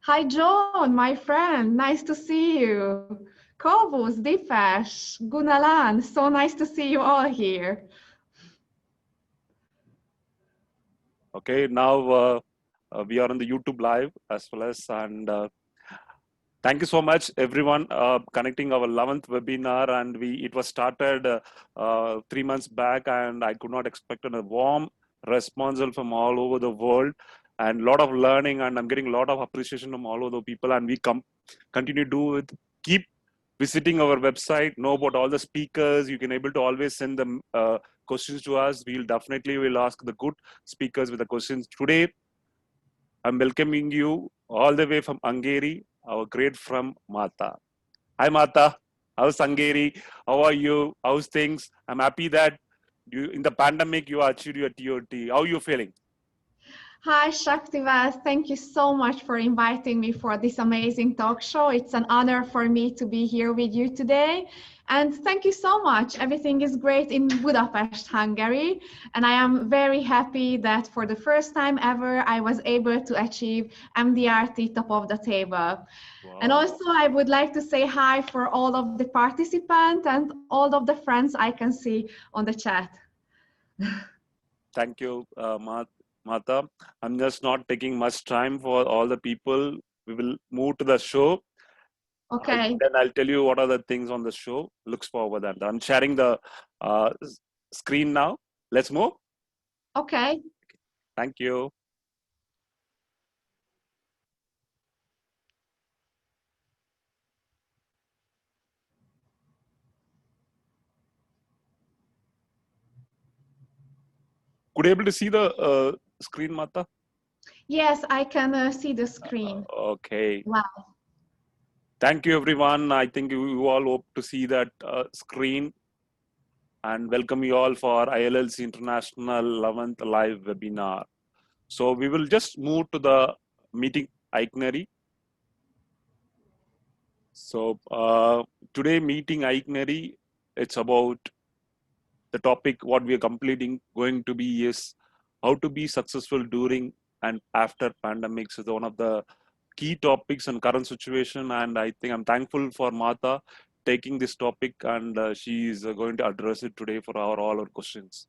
Hi, John, my friend. Nice to see you. Kovus, Dipesh, Gunalan. So nice to see you all here. Okay, now we are on the YouTube live as well as, and thank you so much, everyone, connecting our 11th webinar. And it was started 3 months back, and I could not expect a warm response from all over the world, and a lot of learning, and I'm getting a lot of appreciation from all over the people. And we continue to do it. Keep visiting our website, know about all the speakers. You can able to always send them questions to us. Will ask the good speakers with the questions. Today, I'm welcoming you all the way from Hungary, our great friend Marta. Hi Marta, how's Hungary? How are you? How's things? I'm happy that in the pandemic you achieved your TOT. How are you feeling? Hi, Shaktivas. Thank you so much for inviting me for this amazing talk show. It's an honor for me to be here with you today. And thank you so much. Everything is great in Budapest, Hungary. And I am very happy that for the first time ever, I was able to achieve Mdrt top of the table. And Wow. also, I would like to say hi for all of the participants and all of the friends I can see on the chat. Thank you, Marta. I'm just not taking much time for all the people. We will move to the show. Okay. Then I'll tell you what are the things on the show. Looks forward that I'm sharing the screen now. Let's move. Okay. Thank you. Could you able to see the screen, Marta? Yes, I can see the screen. Okay. Wow. Thank you, everyone. I think you all hope to see that screen, and welcome you all for ILLC International 11th live webinar. So we will just move to the meeting itinerary. So today meeting itinerary, it's about the topic what we are completing going to be is how to be successful during and after pandemics is one of the key topics in current situation. And I think I'm thankful for Martha taking this topic, and she is going to address it today for all our questions.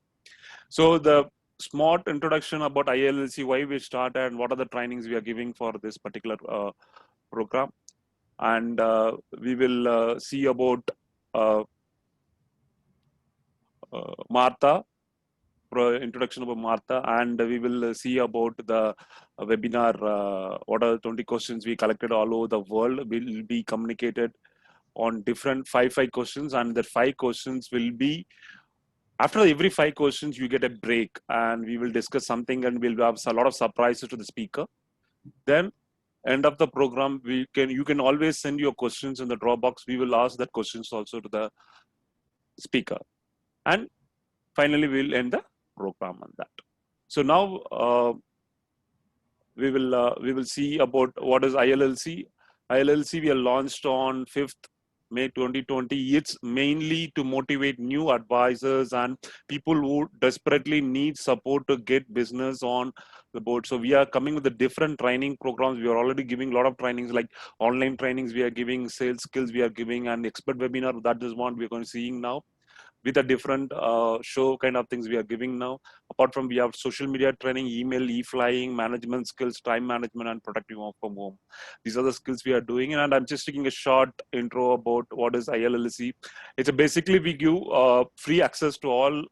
So the smart introduction about ILLC, why we started and what are the trainings we are giving for this particular program. And we will see about uh, Martha, introduction about Martha, and we will see about the webinar, what are the 20 questions we collected all over the world will be communicated on different five questions, and the 5 questions will be, after every 5 questions you get a break, and we will discuss something, and we'll have a lot of surprises to the speaker. Then end of the program, you can always send your questions in the Dropbox. We will ask that questions also to the speaker, and finally we'll end the program on that. So now we will see about what is ILLC. ILLC we are launched on 5th May 2020. It's mainly to motivate new advisors and people who desperately need support to get business on the board. So we are coming with the different training programs. We are already giving a lot of trainings, like online trainings we are giving, sales skills we are giving, and expert webinar. That is what we are going to seeing now, with a different show kind of things we are giving now. Apart from, we have social media training, email, e-flying, management skills, time management, and productive work from home. These are the skills we are doing. And I'm just taking a short intro about what is ILLC. It's basically we give free access to all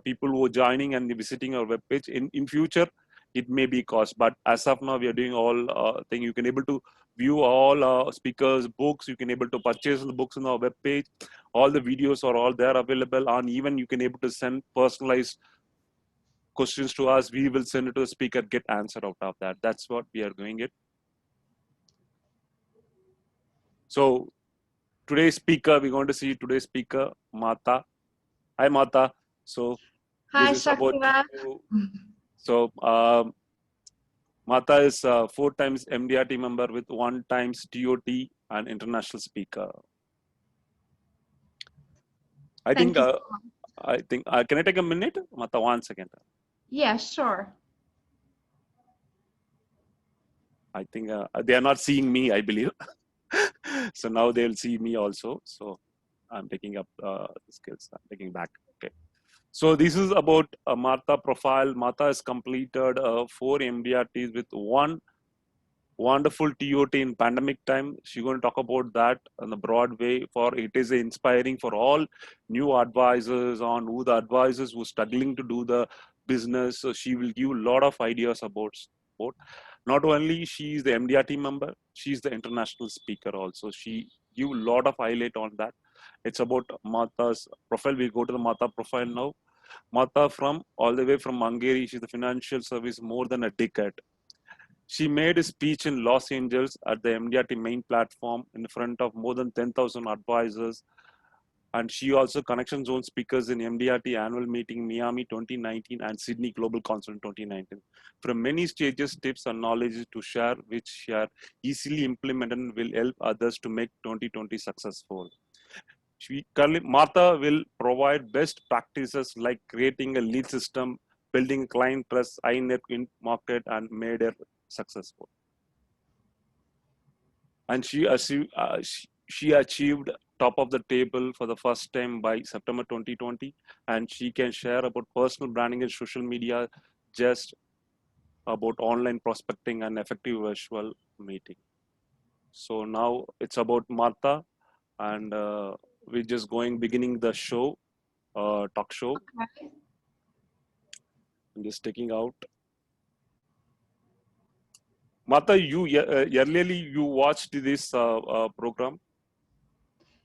people who are joining and visiting our webpage. In future, it may be cost, but as of now, we are doing all thing. You can able to view all speakers' books. You can able to purchase the books on our webpage. All the videos are all there available, and even you can able to send personalized questions to us. We will send it to the speaker, get answer out of that. That's what we are doing it. So today's speaker, we're going to see today's speaker, Marta. Hi, Marta. So this Hi, is about Shaktiva. you. So Marta is 4 times MDRT member with 1 times TOT and international speaker. I Thank think, you. can I take a minute? Marta, 1 second. Yeah, sure. I think they are not seeing me, I believe. So now they'll see me also. So I'm taking up the skills. I'm taking back. Okay. So this is about Marta profile. Marta has completed 4 MDRTs with 1 wonderful TOT in pandemic time. She's going to talk about that in the broad way. For it is inspiring for all new advisors on who the advisors who are struggling to do the business. So she will give a lot of ideas about sport. Not only she is the MDRT member, she is the international speaker also. She give a lot of highlight on that. It's about Marta's profile. We go to the Marta profile now. Marta from all the way from Hungary. She's the financial service more than a decade. She made a speech in Los Angeles at the MDRT main platform in front of more than 10,000 advisors. And she also connection zone speakers in MDRT annual meeting Miami 2019 and Sydney Global Council 2019. From many stages, tips and knowledge to share, which she are easily implemented and will help others to make 2020 successful. Martha will provide best practices like creating a lead system, building client trust, high net in market, and made her successful. And she achieved top of the table for the first time by September 2020, and she can share about personal branding and social media, just about online prospecting and effective virtual meeting. So now it's about Martha, and we're just beginning the show, talk show. Okay. I'm just taking out. Martha, earlier you watched this program.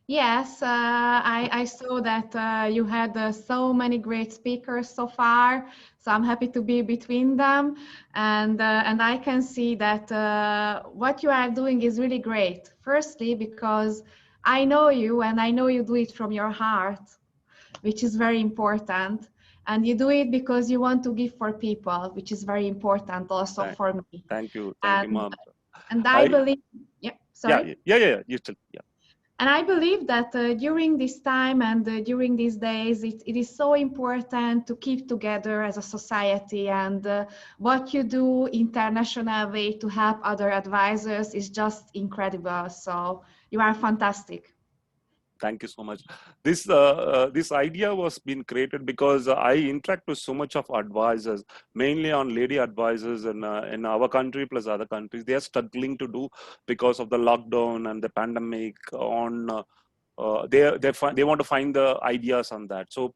Yes, I saw that you had so many great speakers so far, so I'm happy to be between them, and I can see that what you are doing is really great. Firstly, because I know you and I know you do it from your heart, which is very important, and you do it because you want to give for people, which is very important also for me. Thank you, And Mom. I believe, yeah, sorry. Yeah. You still, yeah. And I believe that during this time and during these days, it is so important to keep together as a society. And what you do internationally to help other advisors is just incredible. So you are fantastic. Thank you so much. This this idea was being created because I interact with so much of advisors, mainly on lady advisors in our country plus other countries. They are struggling to do because of the lockdown and the pandemic. They want to find the ideas on that. So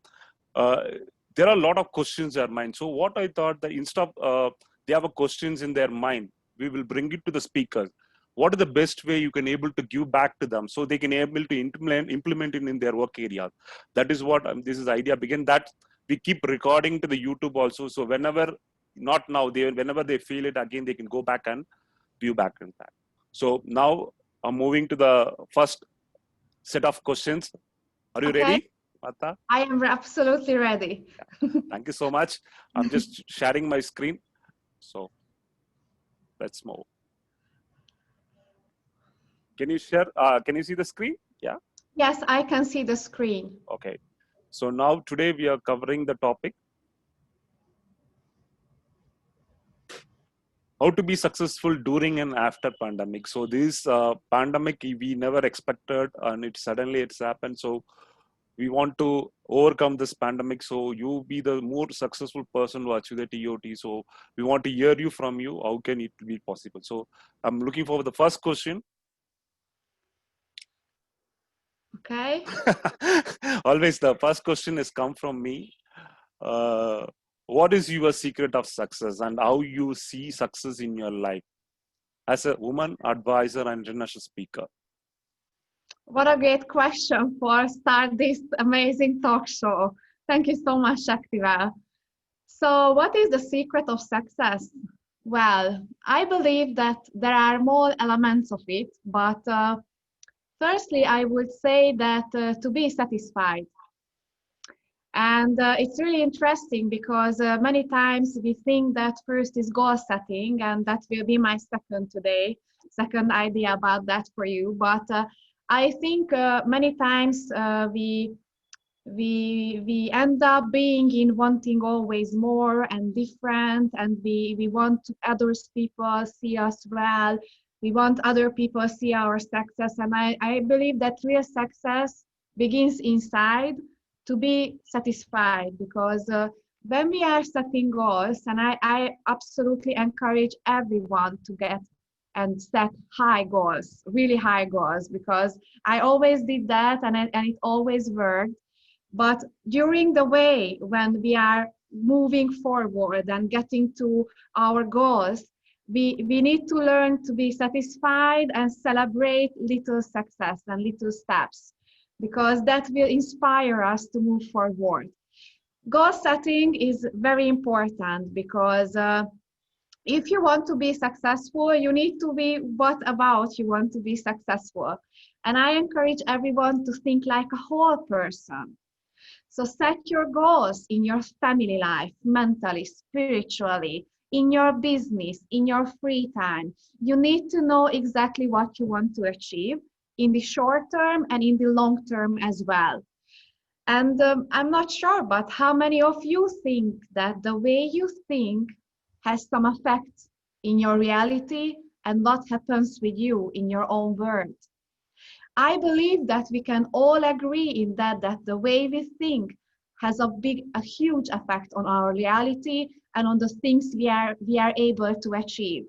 there are a lot of questions in their mind. So what I thought that instead of they have a questions in their mind, we will bring it to the speakers. What is the best way you can able to give back to them so they can able to implement it in their work area? That is what this is idea begin. That we keep recording to the YouTube also. So whenever, not now, whenever they feel it again, they can go back and view back in that. So now I'm moving to the first set of questions. Are you ready, Marta? I am absolutely ready. Thank you so much. I'm just sharing my screen. So let's move. Can you share? Can you see the screen? Yeah. Yes, I can see the screen. Okay. So now today we are covering the topic how to be successful during and after pandemic. So this pandemic we never expected, and it's happened. So we want to overcome this pandemic. So you be the more successful person to achieve the TOT. So we want to hear you from you. How can it be possible? So I'm looking for the first question. Okay. Always the first question has come from me. What is your secret of success and how you see success in your life as a woman advisor and international speaker? What a great question for start this amazing talk show. Thank you so much, Shaktiva. So what is the secret of success? Well, I believe that there are more elements of it, but firstly, I would say that to be satisfied. And it's really interesting because many times we think that first is goal setting, and that will be my second idea about that for you. But I think many times we we end up being in wanting always more and different, and we want others people see us well, we want other people see our success. And I believe that real success begins inside, to be satisfied, because when we are setting goals, and I absolutely encourage everyone to get and set high goals, really high goals, because I always did that, and it always worked. But during the way, when we are moving forward and getting to our goals, we need to learn to be satisfied and celebrate little success and little steps, because that will inspire us to move forward. Goal setting is very important, because if you want to be successful, you need to be what about you want to be successful. And I encourage everyone to think like a whole person. So set your goals in your family life, mentally, spiritually, in your business, in your free time. You need to know exactly what you want to achieve in the short term and in the long term as well. And I'm not sure, but how many of you think that the way you think has some effect in your reality and what happens with you in your own world? I believe that we can all agree in that the way we think has a huge effect on our reality and on the things we are able to achieve.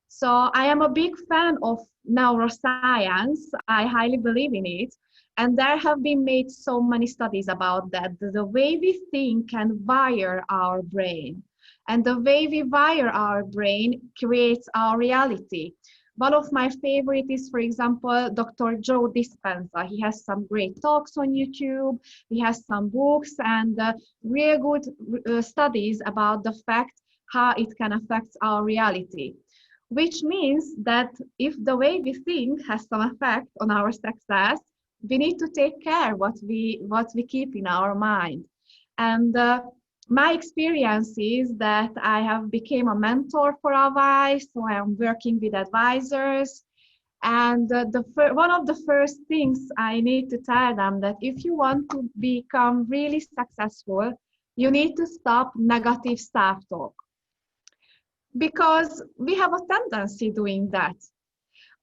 So I am a big fan of neuroscience. I highly believe in it. And there have been made so many studies about that. The way we think can wire our brain. And the way we wire our brain creates our reality. One of my favorite is, for example, Dr. Joe Dispenza. He has some great talks on YouTube. He has some books and real good studies about the fact how it can affect our reality. Which means that if the way we think has some effect on our success, we need to take care what we keep in our mind. And my experience is that I have become a mentor for advice, so I am working with advisors. And one of the first things I need to tell them that if you want to become really successful, you need to stop negative self-talk, because we have a tendency doing that.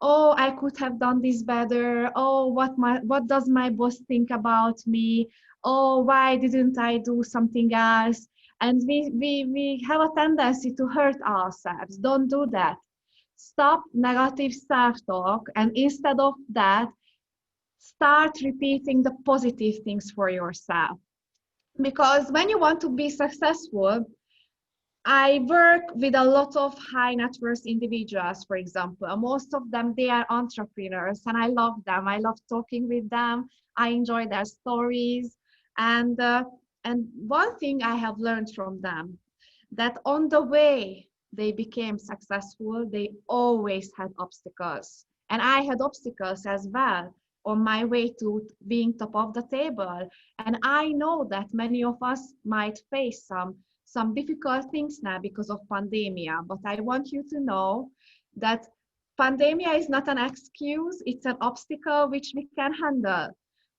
Oh, I could have done this better. Oh, what does my boss think about me? Oh, why didn't I do something else? And we have a tendency to hurt ourselves. Don't do that. Stop negative self-talk, and instead of that, start repeating the positive things for yourself. Because when you want to be successful, I work with a lot of high net worth individuals, for example. Most of them, they are entrepreneurs, and I love them. I love talking with them. I enjoy their stories. And, and one thing I have learned from them, that on the way they became successful, they always had obstacles. And I had obstacles as well on my way to being top of the table. And I know that many of us might face some difficult things now because of pandemia, but I want you to know that pandemia is not an excuse, it's an obstacle which we can handle,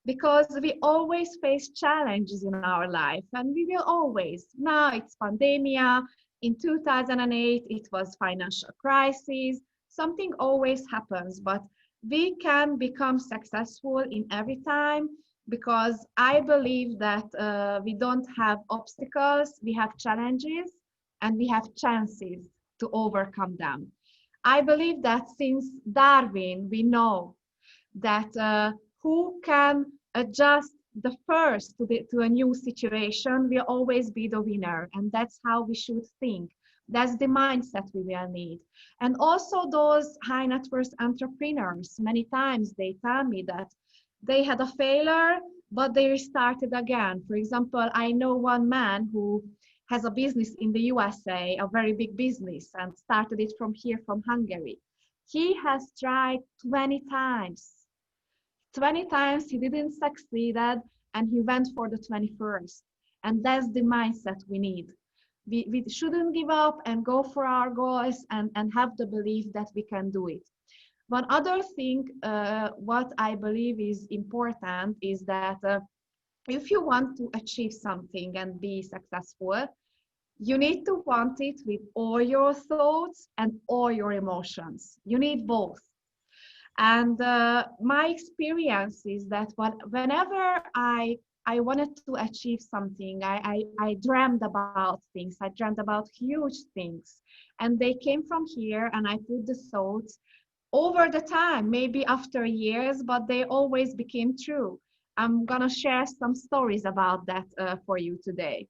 because we always face challenges in our life, and we will always. Now it's pandemia, in 2008 it was financial crisis, something always happens, but we can become successful in every time, because I believe that we don't have obstacles, we have challenges, and we have chances to overcome them. I believe that since Darwin, we know that who can adjust the first to a new situation will always be the winner, and that's how we should think. That's the mindset we will need. And also those high net worth entrepreneurs, many times they tell me that they had a failure, but they restarted again. For example, I know one man who has a business in the USA, a very big business, and started it from here, from Hungary. He has tried 20 times. 20 times he didn't succeed, and he went for the 21st. And that's the mindset we need. We shouldn't give up and go for our goals, and have the belief that we can do it. One other thing, what I believe is important is that if you want to achieve something and be successful, you need to want it with all your thoughts and all your emotions. You need both. And my experience is that whenever I wanted to achieve something, I dreamed about things. I dreamed about huge things. And they came from here, and I put the thoughts over the time, maybe after years, but they always became true. I'm going to share some stories about that for you today.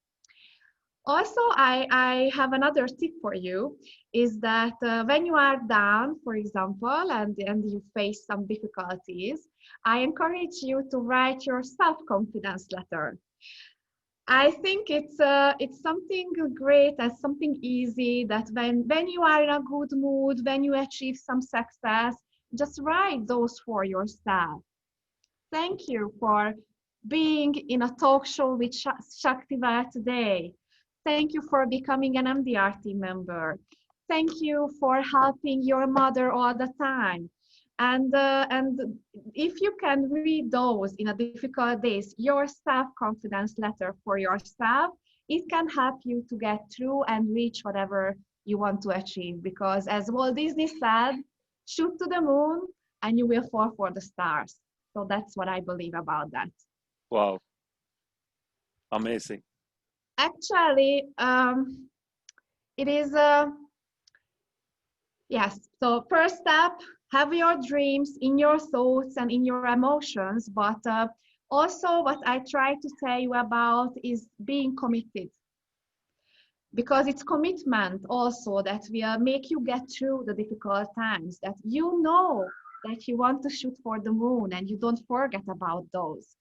Also, I have another tip for you, is that when you are down, for example, and you face some difficulties, I encourage you to write your self-confidence letter. I think it's something great and something easy, that when you are in a good mood, when you achieve some success, just write those for yourself. Thank you for being in a talk show with Shaktiva today. Thank you for becoming an Mdrt member. Thank you for helping your mother all the time. And if you can read those in a difficult days, your self-confidence letter for yourself, it can help you to get through and reach whatever you want to achieve. Because as Walt Disney said, shoot to the moon and you will fall for the stars. So that's what I believe about that. Wow. Amazing. Actually, it is, yes. So first step, have your dreams in your thoughts and in your emotions. But also what I try to tell you about is being committed. Because it's commitment also that will make you get through the difficult times, that you know that you want to shoot for the moon and you don't forget about those.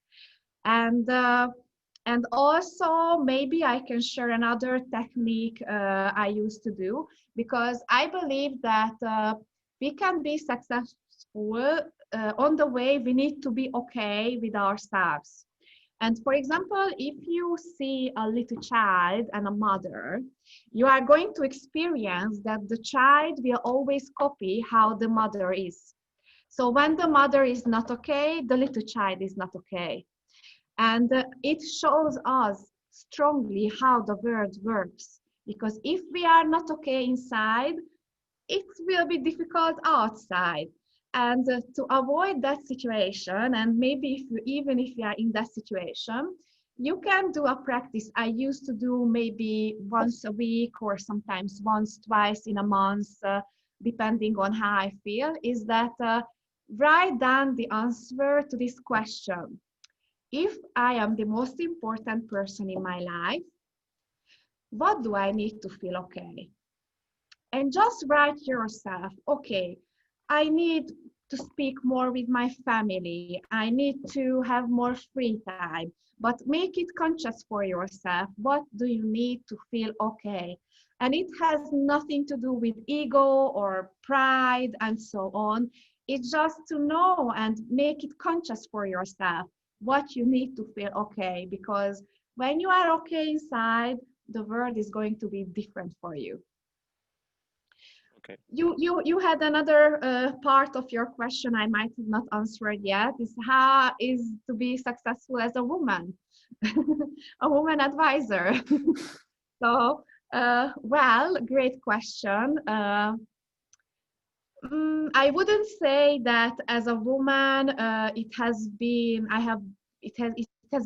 And also maybe I can share another technique I used to do, because I believe that we can be successful on the way. We need to be okay with ourselves. And for example, if you see a little child and a mother, you are going to experience that the child will always copy how the mother is. So when the mother is not okay, the little child is not okay. And it shows us strongly how the world works. Because if we are not okay inside, it will be difficult outside. And to avoid that situation, and maybe even if you are in that situation, you can do a practice I used to do maybe once a week, or sometimes once, twice in a month, depending on how I feel, is that write down the answer to this question. If I am the most important person in my life, what do I need to feel okay? And just write yourself, okay, I need to speak more with my family. I need to have more free time. But make it conscious for yourself. What do you need to feel okay? And it has nothing to do with ego or pride and so on. It's just to know and make it conscious for yourself what you need to feel okay. Because when you are okay inside, the world is going to be different for you. Okay. You had another part of your question I might have not answered yet, is how is to be successful as a woman, a woman advisor. So, well, great question. I wouldn't say that as a woman, it has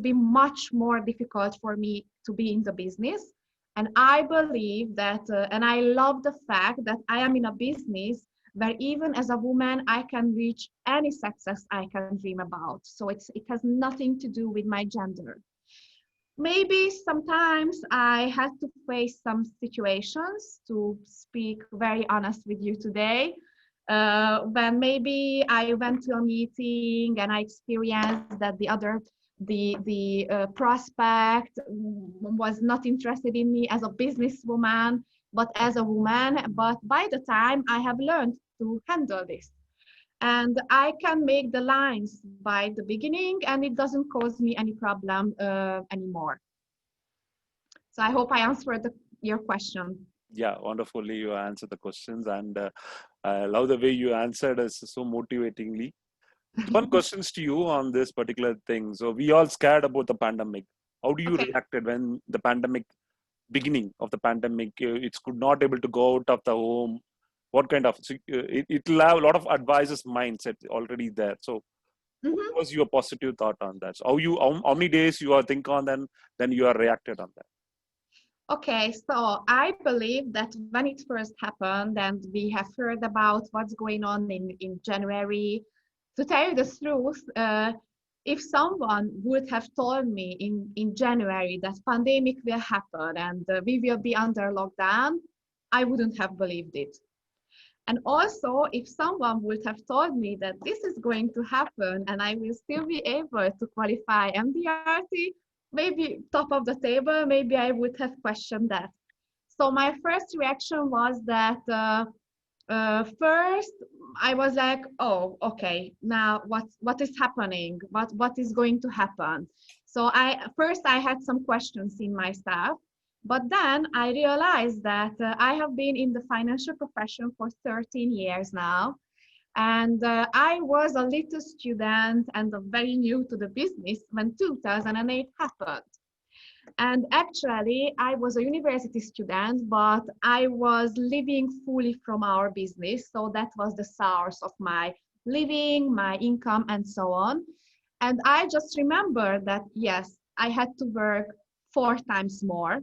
been much more difficult for me to be in the business. And I believe that, and I love the fact that I am in a business where even as a woman, I can reach any success I can dream about. So it has nothing to do with my gender. Maybe sometimes I had to face some situations, to speak very honest with you today, when maybe I went to a meeting and I experienced that the prospect was not interested in me as a businesswoman, but as a woman. But by the time I have learned to handle this, and I can make the lines by the beginning, and it doesn't cause me any problem anymore. So I hope I answered your question. Yeah, wonderfully you answered the questions, and I love the way you answered us so motivatingly. One questions to you on this particular thing. So we all scared about the pandemic. How do you Okay. reacted when the pandemic beginning of the pandemic, it's could not able to go out of the home? What kind of it'll have a lot of advisors mindset already there. So what Mhm. was your positive thought on that? So how many days you are think on then you are reacted on that? Okay, so I believe that when it first happened and we have heard about what's going on in January, to tell you the truth, if someone would have told me in January that pandemic will happen and we will be under lockdown, I wouldn't have believed it. And also, if someone would have told me that this is going to happen and I will still be able to qualify Mdrt, maybe top of the table, maybe I would have questioned that. So my first reaction was that first I was like, oh, okay, now what is happening? What is going to happen? So I had some questions in myself, but then I realized that I have been in the financial profession for 13 years now, and I was a little student and very new to the business when 2008 happened. And actually, I was a university student, but I was living fully from our business. So that was the source of my living, my income, and so on. And I just remember that, yes, I had to work 4 times more,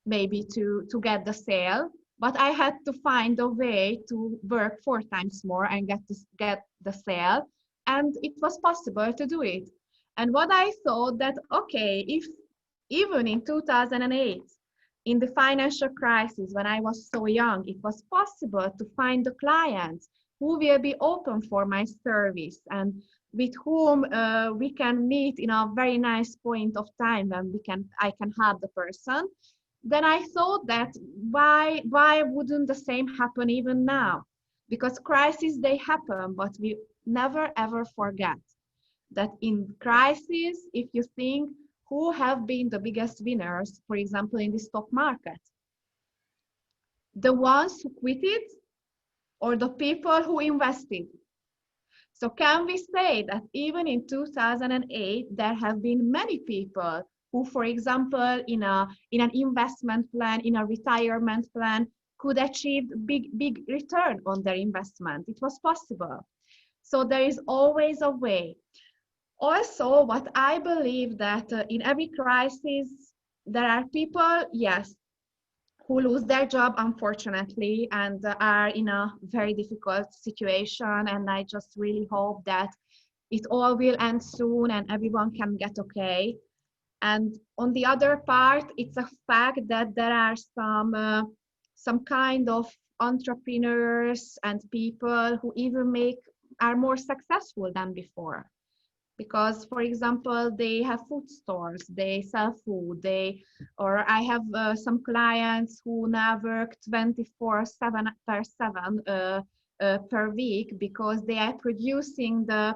maybe to get the sale, but I had to find a way to work 4 times more and get the sale. And it was possible to do it. And what I thought that, okay, if even in 2008, in the financial crisis, when I was so young, it was possible to find the clients who will be open for my service and with whom we can meet in a very nice point of time when I can help the person. Then I thought that why wouldn't the same happen even now? Because crises they happen, but we never ever forget that in crisis, if you think who have been the biggest winners, for example, in the stock market, the ones who quitted or the people who invested. So can we say that even in 2008, there have been many people who, for example, in an investment plan, in a retirement plan, could achieve big return on their investment? It was possible. So there is always a way. Also, what I believe that in every crisis, there are people, yes, who lose their job, unfortunately, and are in a very difficult situation. And I just really hope that it all will end soon and everyone can get okay. And on the other part, it's a fact that there are some kind of entrepreneurs and people who even are more successful than before because for example they have food stores, they sell food, or I have some clients who now work 24/7 per 7 per week because they are producing the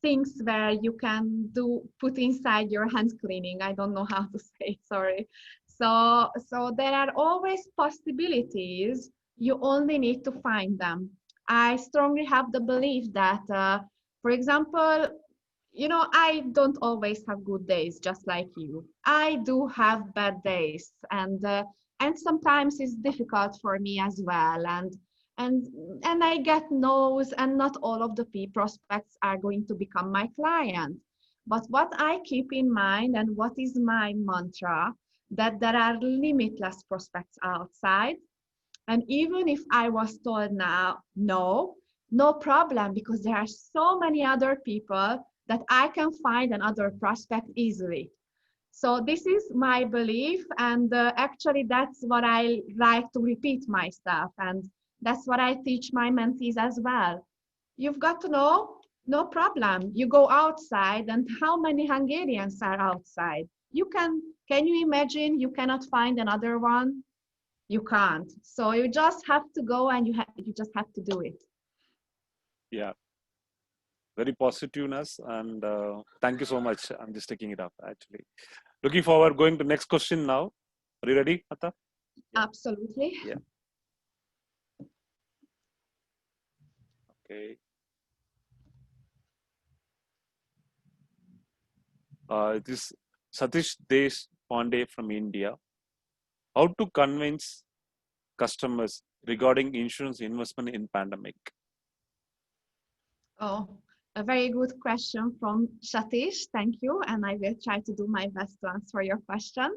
things where you can put inside your hand cleaning. I don't know how to say it, sorry. So there are always possibilities, you only need to find them. I strongly have the belief that for example, I don't always have good days, just like you. I do have bad days, and sometimes it's difficult for me as well. And and I get no's, and not all of the prospects are going to become my client. But what I keep in mind, and what is my mantra, that there are limitless prospects outside. And even if I was told now, no problem, because there are so many other people that I can find another prospect easily. So this is my belief, and actually that's what I like to repeat myself, and that's what I teach my mentees as well. You've got to know, no problem. You go outside, and how many Hungarians are outside? Can you imagine you cannot find another one? You can't. So you just have to go and you just have to do it. Yeah, very positiveness, and thank you so much. I'm just taking it up actually. Looking forward going to next question now. Are you ready, Marta? Yeah. Absolutely. Yeah. Okay. This Satish Deshpande from India. How to convince customers regarding insurance investment in pandemic? Oh, a very good question from Satish. Thank you. And I will try to do my best to answer your question.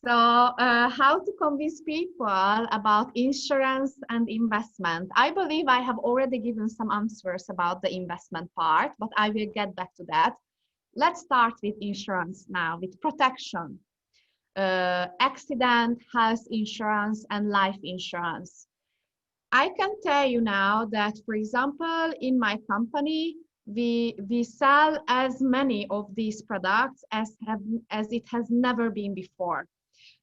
So, how to convince people about insurance and investment? I believe I have already given some answers about the investment part, but I will get back to that. Let's start with insurance now, with protection. Accident, health insurance, and life insurance. I can tell you now that, for example, in my company, we sell as many of these products as it has never been before.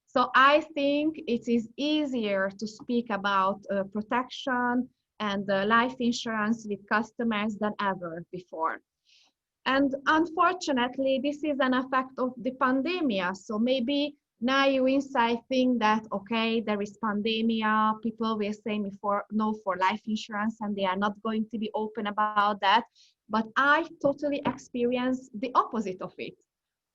So I think it is easier to speak about protection and life insurance with customers than ever before. And unfortunately, this is an effect of the pandemic. So maybe now you inside think that, okay, there is pandemic, people will say me for no for life insurance and they are not going to be open about that. But I totally experienced the opposite of it.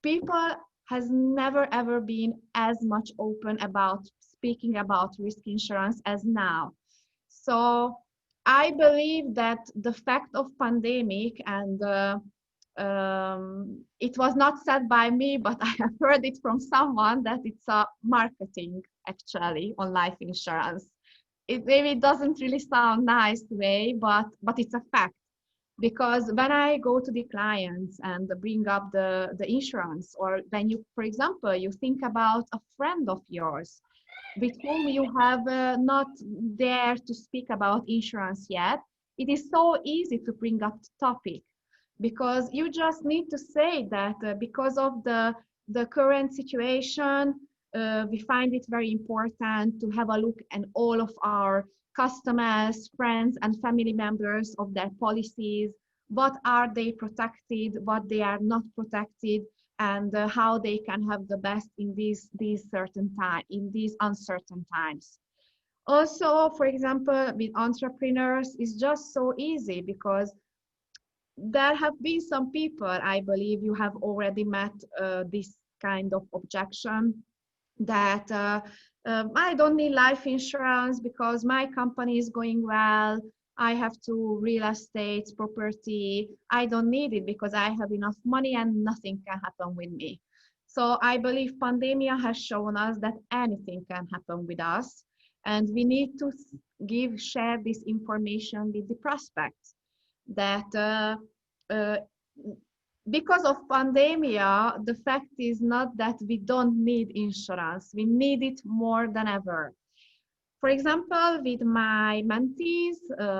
People has never ever been as much open about speaking about risk insurance as now. So I believe that the fact of pandemic and it was not said by me, but I have heard it from someone that it's a marketing actually on life insurance. It maybe doesn't really sound nice way, but it's a fact. Because when I go to the clients and bring up the insurance, or when you, for example, you think about a friend of yours with whom you have not dared to speak about insurance yet, it is so easy to bring up the topic because you just need to say that because of the current situation, we find it very important to have a look at all of our customers, friends, and family members of their policies. What are they protected, what they are not protected, and how they can have the best in these uncertain times. Also, for example, with entrepreneurs, it's just so easy because there have been some people, I believe you have already met this kind of objection that I don't need life insurance because my company is going well. I have to real estate property. I don't need it because I have enough money and nothing can happen with me. So I believe pandemia has shown us that anything can happen with us, and we need to share this information with the prospects that uh, because of pandemia, the fact is not that we don't need insurance. We need it more than ever. For example, with my mentees,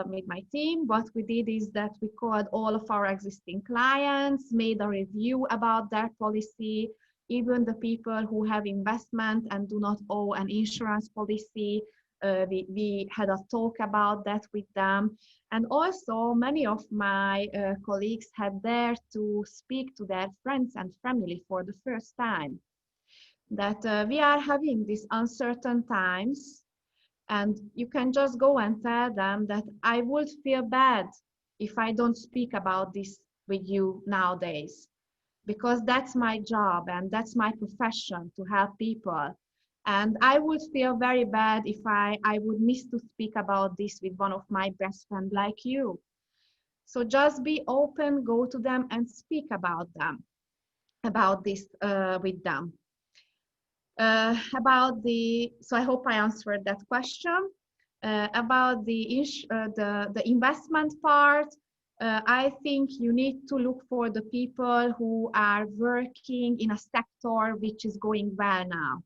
with my team, what we did is that we called all of our existing clients, made a review about their policy, even the people who have investment and do not owe an insurance policy. We had a talk about that with them. And also many of my colleagues had dared to speak to their friends and family for the first time. That we are having these uncertain times, and you can just go and tell them that I would feel bad if I don't speak about this with you nowadays, because that's my job and that's my profession to help people. And I would feel very bad if I would miss to speak about this with one of my best friends like you. So just be open, go to them and speak about this with them. So I hope I answered that question. About the investment part, I think you need to look for the people who are working in a sector which is going well now.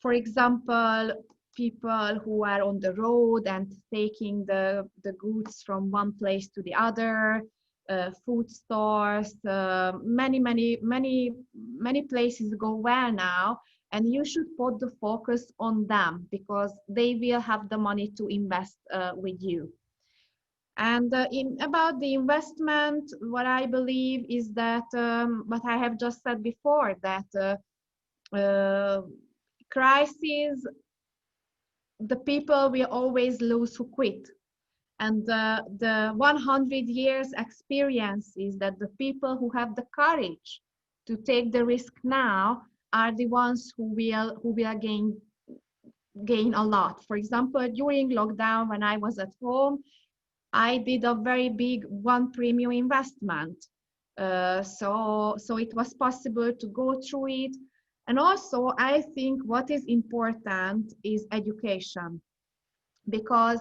For example, people who are on the road and taking the goods from one place to the other, food stores, many places go well now, and you should put the focus on them because they will have the money to invest with you. And about the investment, what I believe is that what I have just said before, that crises, the people will always lose who quit. And the 100 years experience is that the people who have the courage to take the risk now are the ones who will gain a lot. For example, during lockdown, when I was at home, I did a very big one premium investment. So it was possible to go through it. And also, I think what is important is education, because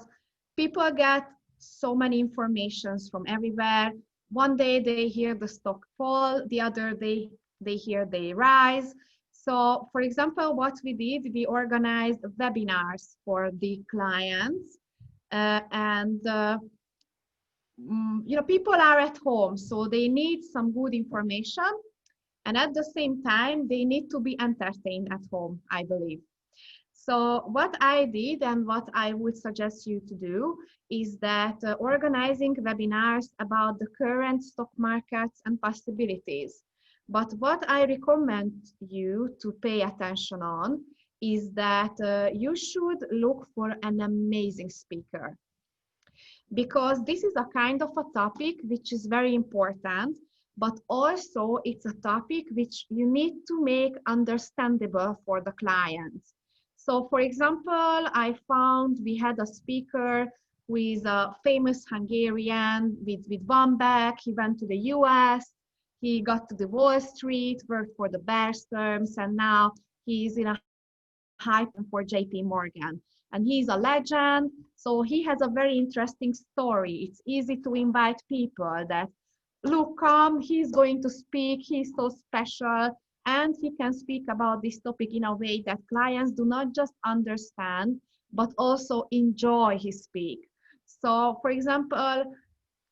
people get so many informations from everywhere. One day they hear the stock fall, the other day they hear they rise. So for example, what we did, we organized webinars for the clients, and people are at home, so they need some good information, and at the same time they need to be entertained at home, I believe. So what I did and what I would suggest you to do is that organizing webinars about the current stock markets and possibilities. But what I recommend you to pay attention on is that you should look for an amazing speaker, because this is a kind of a topic which is very important, but also it's a topic which you need to make understandable for the clients. So for example, I found we had a speaker who is a famous Hungarian with one bag. He went to the US, he got to the Wall Street, worked for the Bear Stearns, and now he's in a high for JP Morgan. And he's a legend, so he has a very interesting story. It's easy to invite people that, look, come, he's going to speak, he's so special, and he can speak about this topic in a way that clients do not just understand, but also enjoy his speak. So for example,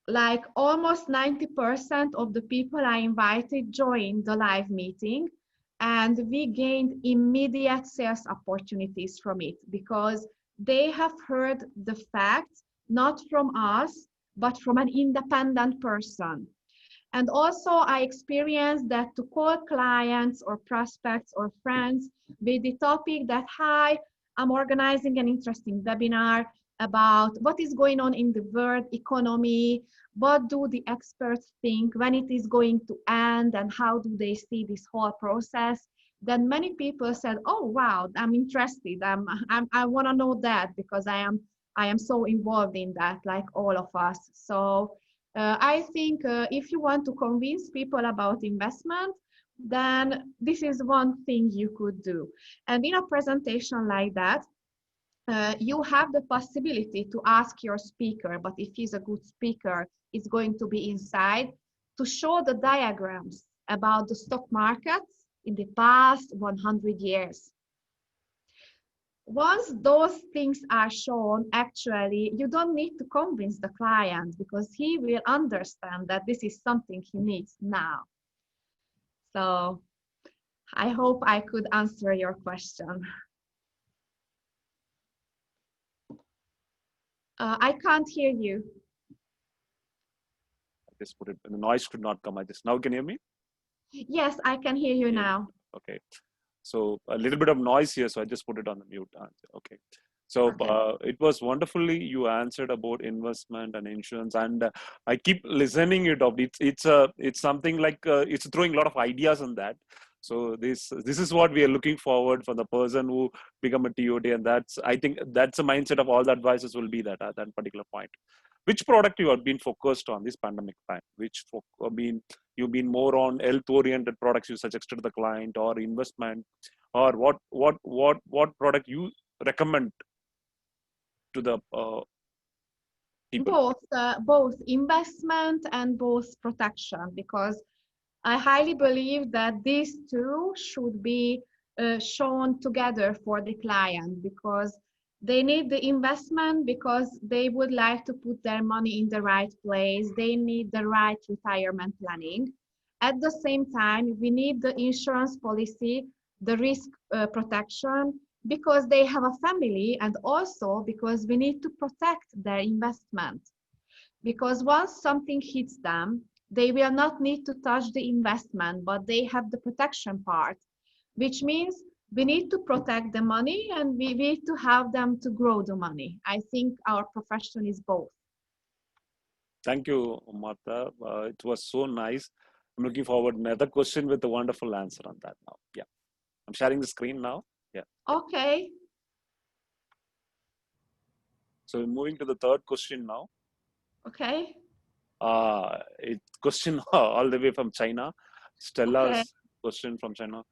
like almost 90% of the people I invited joined the live meeting, and we gained immediate sales opportunities from it, because they have heard the facts not from us, but from an independent person. And also I experienced that to call clients or prospects or friends with the topic that, hi, I'm organizing an interesting webinar about what is going on in the world economy, what do the experts think, when it is going to end, and how do they see this whole process. Then many people said, oh wow, I'm interested, I want to know that, because I am so involved in that, like all of us. So I think if you want to convince people about investment, then this is one thing you could do. And in a presentation like that, you have the possibility to ask your speaker, but if he's a good speaker, it's going to be inside, to show the diagrams about the stock markets in the past 100 years. Once those things are shown, actually, you don't need to convince the client, because he will understand that this is something he needs now. So I hope I could answer your question. I can't hear you. I just put it, the noise could not come. Now can you hear me? Yes, I can hear you now. Okay. So a little bit of noise here, so I just put it on the mute. Okay. So Okay. it was wonderfully you answered about investment and insurance, and I keep listening it up. It's something like it's throwing a lot of ideas on that. So this is what we are looking forward for the person who become a TOT, and I think that's the mindset of all the advisors will be that at that particular point. Which product you have been focused on this pandemic time? You've been more on health-oriented products you suggested to the client, or investment, or what product you recommend to the people? Both investment and both protection, because I highly believe that these two should be shown together for the client, because they need the investment because they would like to put their money in the right place. They need the right retirement planning. At the same time, we need the insurance policy, the risk protection, because they have a family, and also because we need to protect their investment. Because once something hits them, they will not need to touch the investment, but they have the protection part, which means we need to protect the money and we need to have them to grow the money. I think our profession is both. Thank you, Marta. It was so nice. I'm looking forward to another question with a wonderful answer on that now. Yeah. I'm sharing the screen now. Yeah. Okay. So we're moving to the third question now. Okay. It's question all the way from China. Stella's Okay. question from China.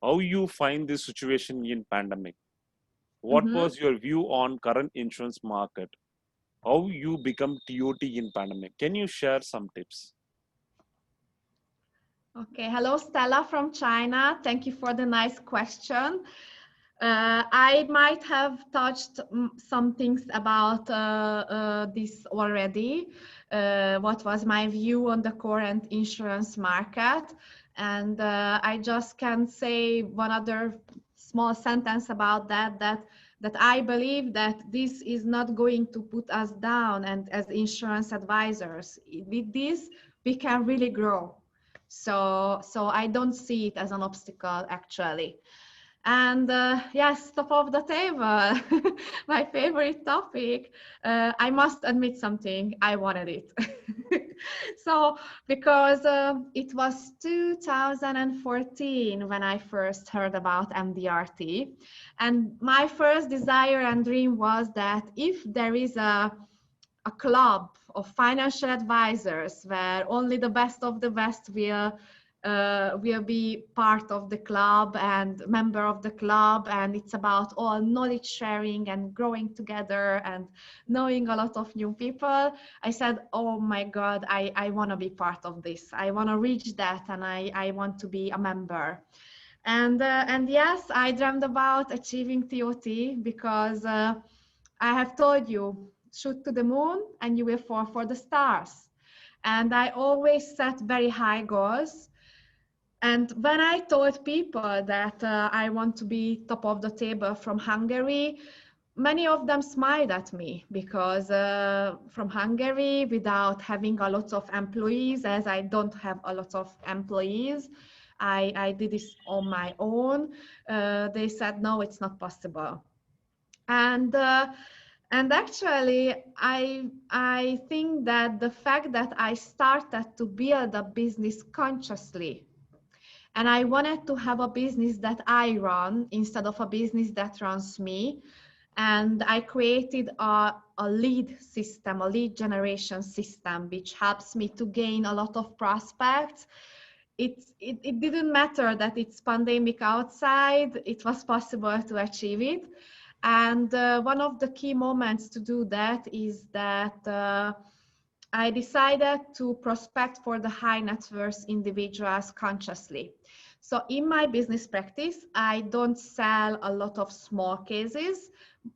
How you find this situation in pandemic? What Mm-hmm. was your view on current insurance market? How you become TOT in pandemic? Can you share some tips? Okay. Hello, Stella from China. Thank you for the nice question. I might have touched some things about this already. What was my view on the current insurance market? And I just can say one other small sentence about that I believe that this is not going to put us down, and as insurance advisors, with this we can really grow. So I don't see it as an obstacle actually. And yes, top of the table, my favorite topic. I must admit something, I wanted it. So, because it was 2014 when I first heard about Mdrt. And my first desire and dream was that if there is a club of financial advisors where only the best of the best will be part of the club and member of the club, and it's about all knowledge sharing and growing together and knowing a lot of new people. I said, oh my God, I want to be part of this. I want to reach that, and I want to be a member. And yes, I dreamed about achieving TOT because I have told you, shoot to the moon and you will fall for the stars. And I always set very high goals. And when I told people that I want to be top of the table from Hungary, many of them smiled at me because from Hungary, without having a lot of employees, as I don't have a lot of employees, I did this on my own. They said, no, it's not possible. And actually, I think that the fact that I started to build a business consciously, and I wanted to have a business that I run instead of a business that runs me. And I created a lead system, a lead generation system, which helps me to gain a lot of prospects. It didn't matter that it's pandemic outside, it was possible to achieve it. And one of the key moments to do that is that I decided to prospect for the high net worth individuals consciously. So in my business practice, I don't sell a lot of small cases.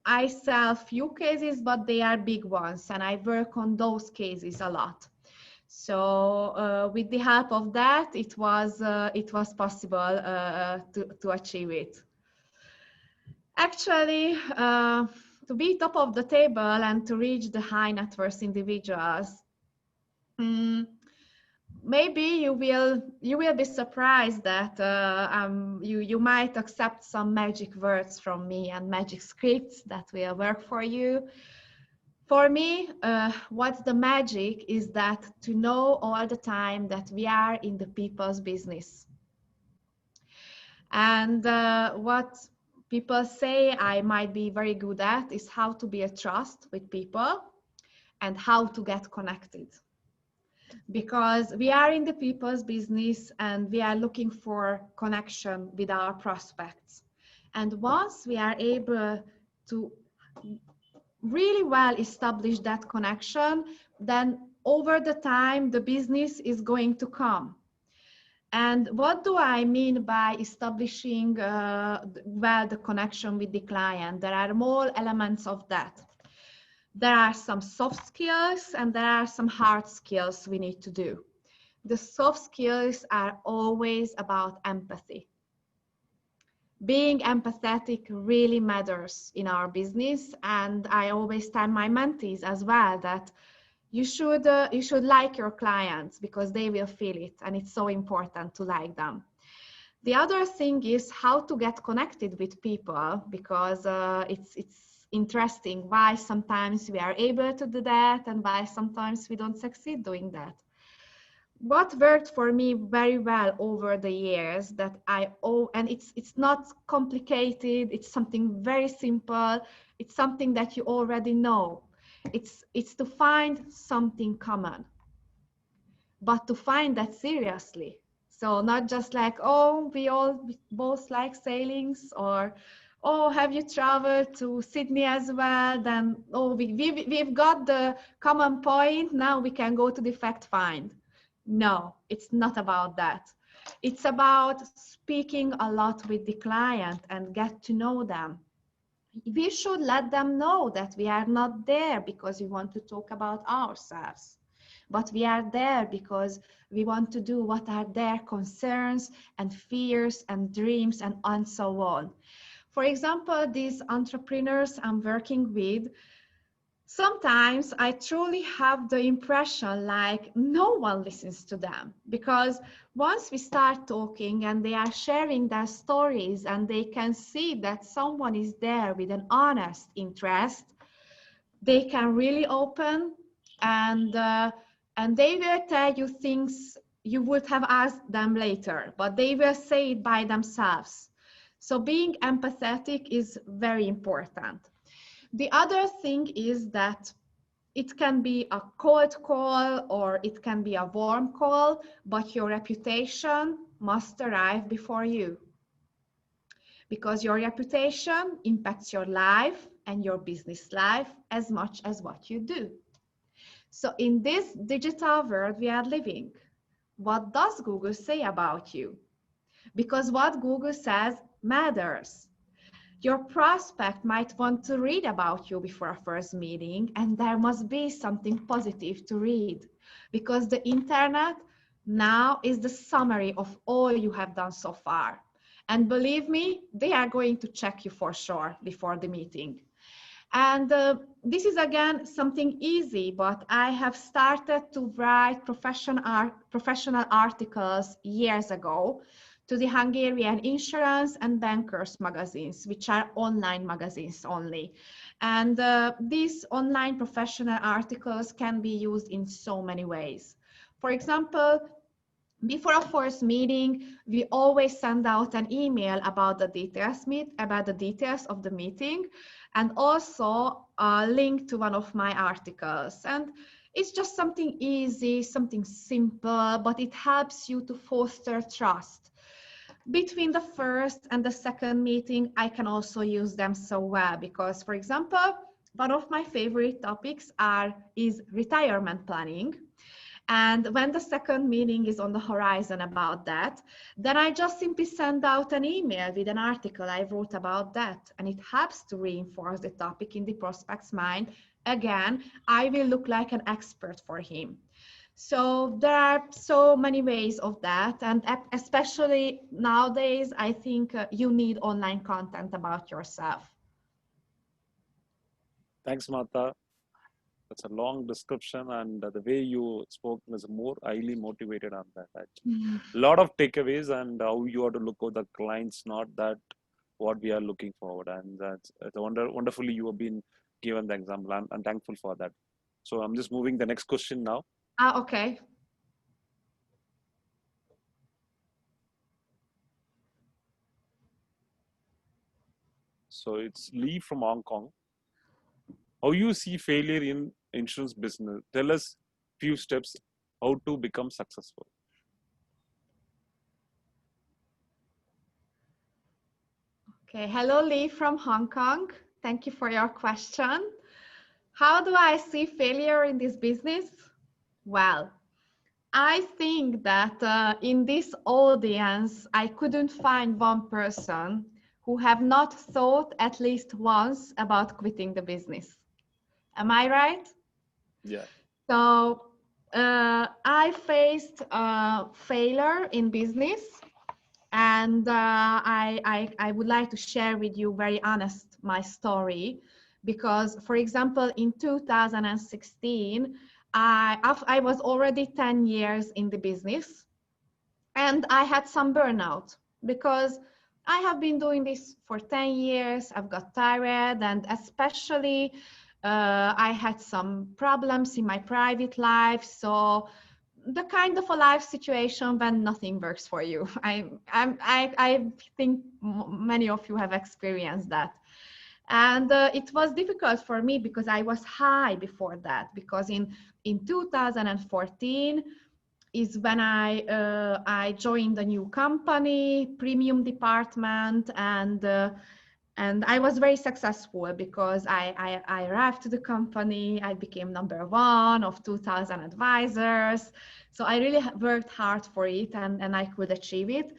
I sell few cases, but they are big ones, and I work on those cases a lot. So with the help of that, it was possible to achieve it. Actually, to be top of the table and to reach the high net worth individuals, maybe you will be surprised that you might accept some magic words from me and magic scripts that will work for you. For me, what's the magic is that to know all the time that we are in the people's business. And what people say I might be very good at is how to be a trust with people and how to get connected. Because we are in the people's business and we are looking for connection with our prospects. And once we are able to really well establish that connection, then over the time, the business is going to come. And what do I mean by establishing well the connection with the client? There are more elements of that. There are some soft skills and there are some hard skills we need to do. The soft skills are always about empathy. Being empathetic really matters in our business, and I always tell my mentees as well that you should like your clients because they will feel it, and it's so important to like them. The other thing is how to get connected with people, because it's interesting why sometimes we are able to do that and why sometimes we don't succeed doing that. what worked for me very well over the years that and it's not complicated, it's something very simple, it's something that you already know. It's to find something common, but to find that seriously. So not just like, oh, we both like sailings, or oh, have you traveled to Sydney as well? Then, oh, we've got the common point, now we can go to the fact find. No, it's not about that. It's about speaking a lot with the client and get to know them. We should let them know that we are not there because we want to talk about ourselves, but we are there because we want to do what are their concerns and fears and dreams and so on. For example, these entrepreneurs I'm working with, sometimes I truly have the impression like no one listens to them, because once we start talking and they are sharing their stories and they can see that someone is there with an honest interest, they can really open, and they will tell you things you would have asked them later, but they will say it by themselves. So being empathetic is very important. The other thing is that it can be a cold call or it can be a warm call, but your reputation must arrive before you, because your reputation impacts your life and your business life as much as what you do. So in this digital world we are living, what does Google say about you? Because what Google says matters. Your prospect might want to read about you before a first meeting, and there must be something positive to read, because the internet now is the summary of all you have done so far. And believe me, they are going to check you for sure before the meeting. And this is again something easy, but I have started to write professional articles years ago to the Hungarian insurance and bankers magazines, which are online magazines only. And these online professional articles can be used in so many ways. For example, before a first meeting, we always send out an email about the details of the meeting, and also a link to one of my articles. And it's just something easy, something simple, but it helps you to foster trust. Between the first and the second meeting, I can also use them so well because, for example, one of my favorite topics is retirement planning. And when the second meeting is on the horizon about that, then I just simply send out an email with an article I wrote about that. And it helps to reinforce the topic in the prospect's mind. Again, I will look like an expert for him. So there are so many ways of that. And especially nowadays, I think you need online content about yourself. Thanks, Marta. That's a long description, and the way you spoke was more highly motivated on that. Actually. A lot of takeaways and how you have to look at the clients, not that what we are looking forward. And that's wonderfully you have been given the example. I'm thankful for that. So I'm just moving the next question now. Okay. So it's Lee from Hong Kong. How you see failure in insurance business? Tell us few steps how to become successful. Okay, hello Lee from Hong Kong. Thank you for your question. How do I see failure in this business? Well, I think that in this audience, I couldn't find one person who have not thought at least once about quitting the business. Am I right? Yeah. So I faced failure in business, and I would like to share with you very honest my story, because for example in 2016 I was already 10 years in the business, and I had some burnout because I have been doing this for 10 years. I've got tired, and especially I had some problems in my private life. So the kind of a life situation when nothing works for you. I think many of you have experienced that. And it was difficult for me because I was high before that, because in 2014 is when I joined a new company, premium department, and I was very successful because I arrived to the company. I became #1 of 2,000 advisors. So I really worked hard for it, and I could achieve it.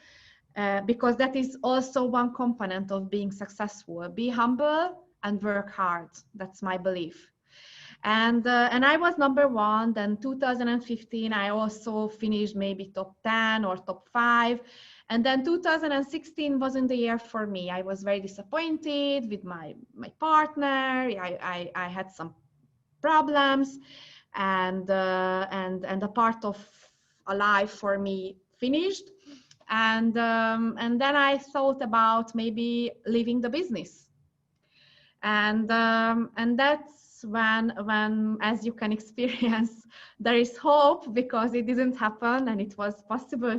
Because that is also one component of being successful. Be humble and work hard. That's my belief. And I was #1. Then 2015, I also finished maybe top 10 or top 5. And then 2016 wasn't the year for me. I was very disappointed with my partner. I had some problems, and a part of a life for me finished. And then I thought about maybe leaving the business. And that's when, as you can experience, there is hope, because it didn't happen and it was possible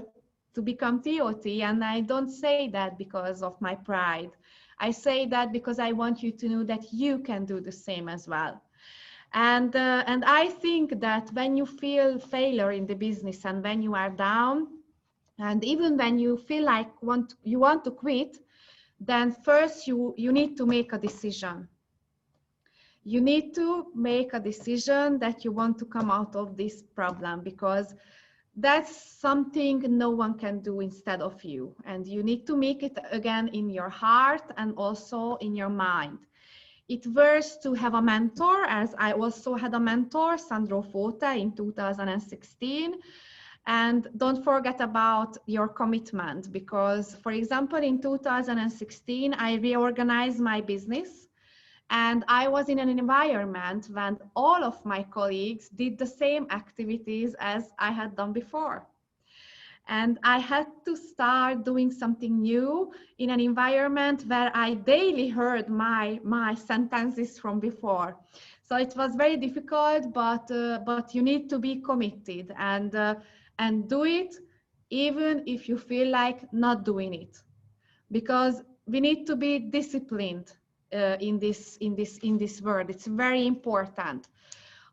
to become TOT. And I don't say that because of my pride. I say that because I want you to know that you can do the same as well. And I think that when you feel failure in the business, and when you are down, and even when you feel like you want to quit, then first you need to make a decision. You need to make a decision that you want to come out of this problem, because that's something no one can do instead of you. And you need to make it again in your heart and also in your mind. It works to have a mentor, as I also had a mentor, Sandro Fota, in 2016. And don't forget about your commitment, because, for example, in 2016, I reorganized my business, and I was in an environment when all of my colleagues did the same activities as I had done before. And I had to start doing something new in an environment where I daily heard my sentences from before. So it was very difficult, but you need to be committed and do it even if you feel like not doing it, because we need to be disciplined in this world. It's very important.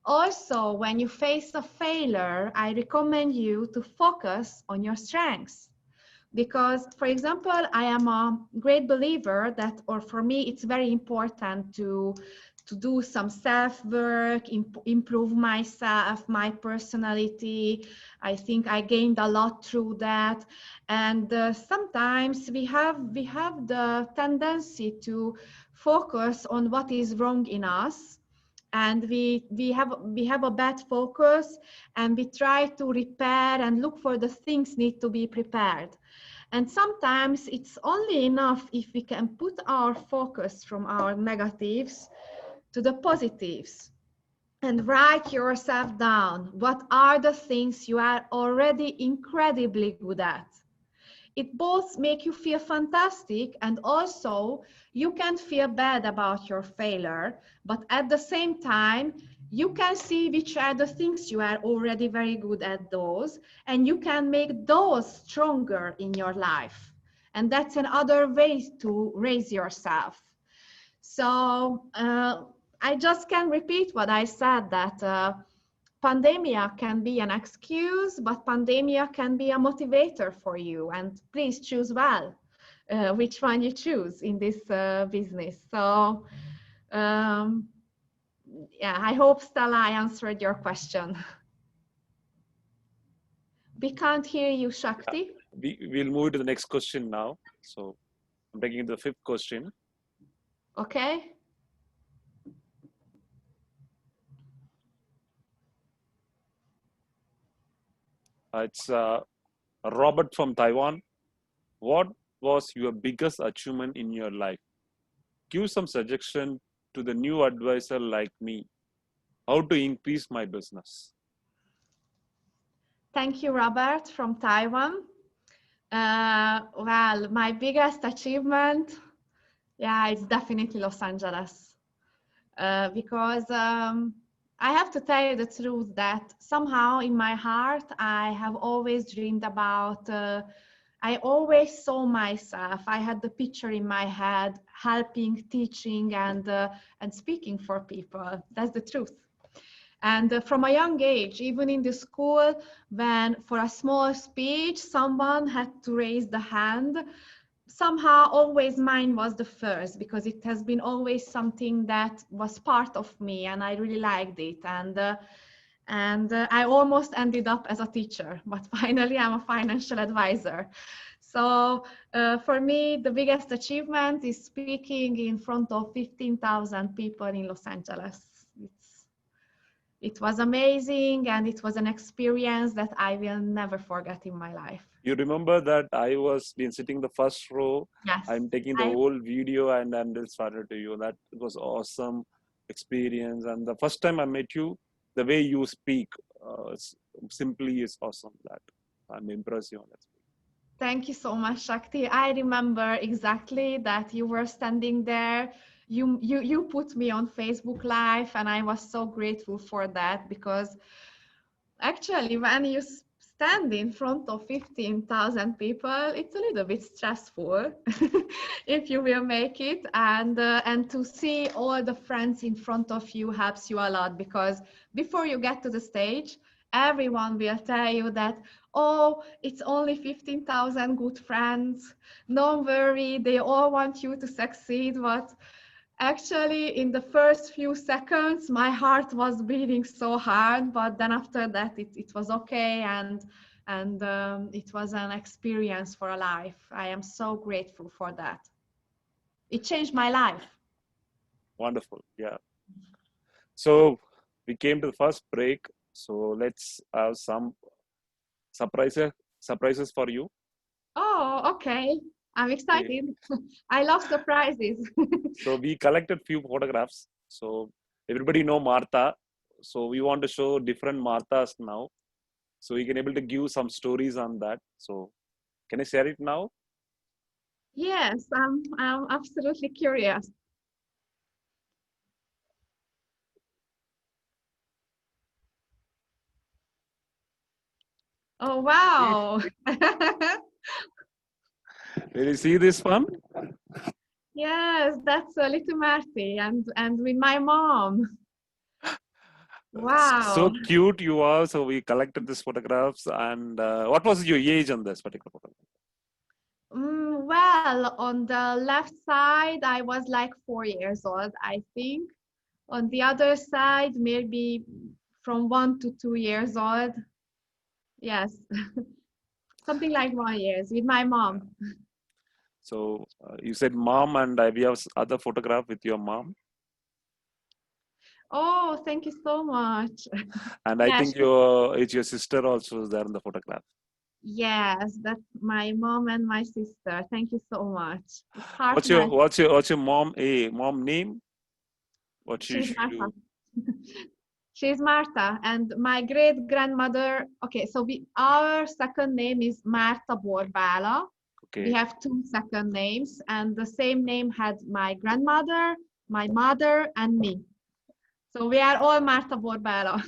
Also, when you face a failure, I recommend you to focus on your strengths. Because, for example, I am a great believer that, or for me, it's very important to do some self-work, improve myself, my personality. I think I gained a lot through that. And sometimes we have the tendency to focus on what is wrong in us. And we have a bad focus, and we try to repair and look for the things need to be prepared. And sometimes it's only enough if we can put our focus from our negatives to the positives, and write yourself down. What are the things you are already incredibly good at? It both make you feel fantastic, and also you can feel bad about your failure, but at the same time, you can see which are the things you are already very good at those, and you can make those stronger in your life. And that's another way to raise yourself. So I just can repeat what I said, that pandemia can be an excuse, but pandemia can be a motivator for you. And please choose well which one you choose in this business. So yeah, I hope, Stella, I answered your question. We can't hear you, Shakti. We'll move to the next question now. So I'm taking the 5th question. Okay. It's Robert from Taiwan. What was your biggest achievement in your life? Give some suggestion to the new advisor like me, how to increase my business. Thank you, Robert from Taiwan. Well, my biggest achievement, yeah, it's definitely Los Angeles, because I have to tell you the truth that somehow in my heart, I have always dreamed about, I always saw myself. I had the picture in my head, helping, teaching, and speaking for people. That's the truth. And from a young age, even in the school, when for a small speech, someone had to raise the hand, somehow always mine was the first because it has been always something that was part of me and I really liked it. And I almost ended up as a teacher, but finally I'm a financial advisor. So for me, the biggest achievement is speaking in front of 15,000 people in Los Angeles. It was amazing and it was an experience that I will never forget in my life. You remember that I was been sitting the first row. Yes, I'm taking the whole video and then started to you. That was awesome experience. And the first time I met you, the way you speak simply is awesome. That I'm impressed on that. Thank you so much, Shakti. I remember exactly that you were standing there. You put me on Facebook Live, and I was so grateful for that because actually, when you stand in front of 15,000 people, it's a little bit stressful if you will make it. And to see all the friends in front of you helps you a lot because before you get to the stage, everyone will tell you that, oh, it's only 15,000 good friends. Don't worry, they all want you to succeed. But actually, in the first few seconds, my heart was beating so hard, but then after that, it was okay, and it was an experience for a life. I am so grateful for that. It changed my life. Wonderful. Yeah. So we came to the first break. So let's have some surprises for you. Oh, okay. I'm excited. I love surprises. So we collected few photographs. So everybody know Marta. So we want to show different Martas now. So we can able to give some stories on that. So can I share it now? Yes, I'm absolutely curious. Oh, wow. Did you see this one? Yes, that's little Marty and with my mom. So Wow. cute you are. So we collected these photographs. And what was your age on this particular photograph? Well, on the left side, I was like 4 years old, I think. On the other side, maybe from 1 to 2 years old. Yes, something like 1 years with my mom. So you said mom, and we have other photograph with your mom. Oh, thank you so much. And I Yes, think your sister also is there in the photograph. yes, that's my mom and my sister. Thank you so much. It's heart What's your melt. what's your what's your mom name? What She's she Martha. do? She's Marta, and my great grandmother. Okay, so our second name is Marta Borbála. We Okay. have two second names, and the same name had my grandmother, my mother, and me. So we are all Marta Borbála.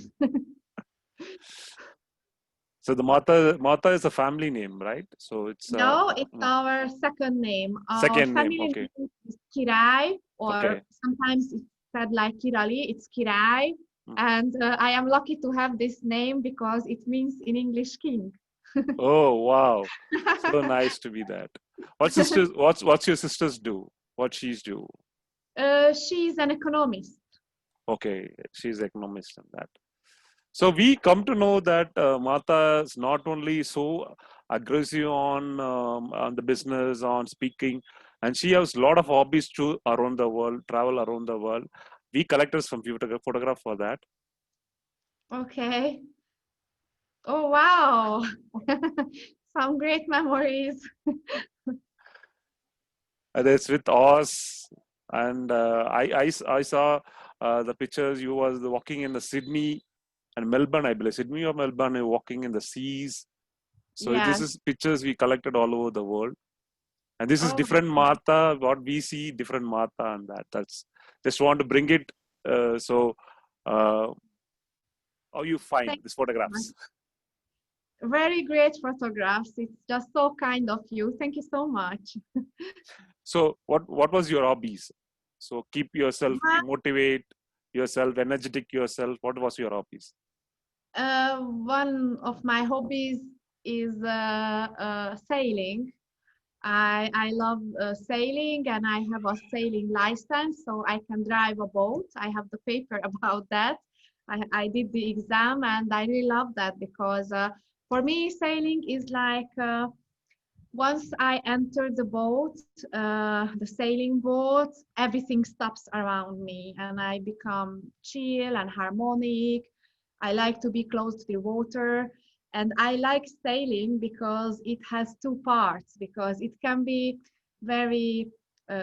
So the Martha is a family name, right? So it's No, it's our second name. Our second name. family Okay. name is Király, or Okay. sometimes it's said like Kirali. It's Király, Mm. and I am lucky to have this name because it means in English king. Oh wow. So nice to be that. What's your sisters do? What she's do? She's an economist. Okay, she's economist in that. So we come to know that Martha is not only so aggressive on the business, on speaking, and she has a lot of hobbies too around the world, travel around the world. We collected some photograph for that. Okay. Oh, wow. Some great memories. That's with us, and I saw the pictures. You was walking in the Sydney and Melbourne, I believe, Sydney or Melbourne, walking in the seas. So this Yes. is pictures we collected all over the world. And this is Oh, different Martha, what we see, different Martha, and that's just want to bring it. So uh, How you find Thank these you so much. photographs? Very great photographs. It's just so kind of you. Thank you so much. So what was your hobbies? So keep yourself, My, motivate yourself, energetic yourself. What was your hobbies? one of my hobbies is sailing. I love sailing, and I have a sailing license, so I can drive a boat. I have the paper about that. I did the exam, and I really love that because for me, sailing is like once I enter the boat, the sailing boat, everything stops around me and I become chill and harmonic. I like to be close to the water. And I like sailing because it has two parts, because it can be very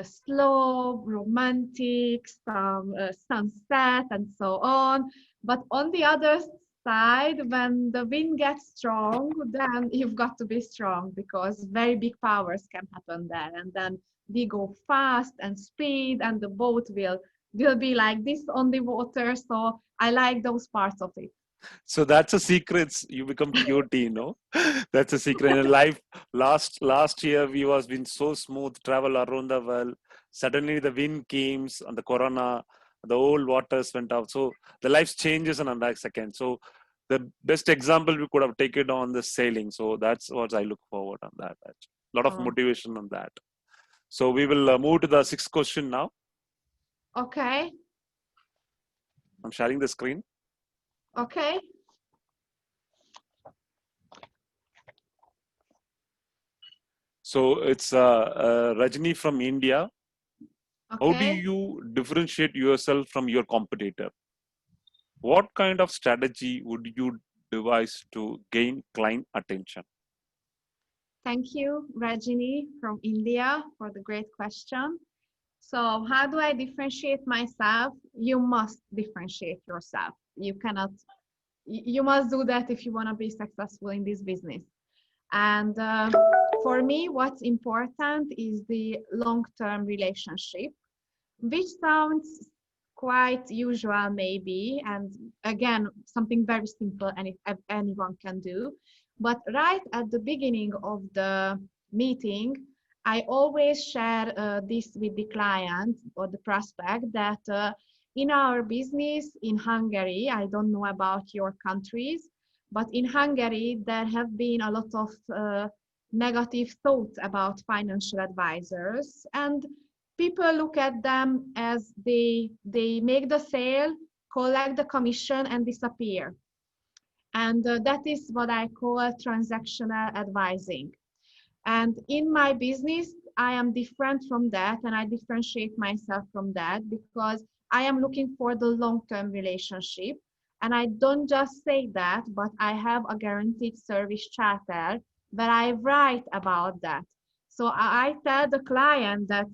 slow, romantic, some sunset, and so on. But on the other side, when the wind gets strong, then you've got to be strong because very big powers can happen there. And then we go fast and speed, and the boat will be like this on the water. So I like those parts of it. So that's a secret. You become TOT, That's a secret in life. Last year we was been so smooth, travel around the world. Suddenly the wind came and the corona, the old waters went out. So the life changes in a second. So the best example we could have taken on the sailing. So that's what I look forward on that. A lot of Oh, motivation on that. So we will move to the sixth question now. okay. I'm sharing the screen. Okay. So it's Rajni from India. How do Okay. you differentiate yourself from your competitor? What kind of strategy would you devise to gain client attention? Thank you, Rajini from India, for the great question. So, how do I differentiate myself? You must differentiate yourself. You must do that if you want to be successful in this business. And for me, what's important is the long-term relationship, which sounds quite usual maybe, and again, something very simple and anyone can do. But right at the beginning of the meeting, I always share this with the client or the prospect that in our business in Hungary, I don't know about your countries, but in Hungary, there have been a lot of negative thoughts about financial advisors, and people look at them as they make the sale, collect the commission, and disappear. And that is what I call transactional advising. And in my business, I am different from that, and I differentiate myself from that because I am looking for the long-term relationship. And I don't just say that, but I have a guaranteed service charter where I write about that. So I tell the client that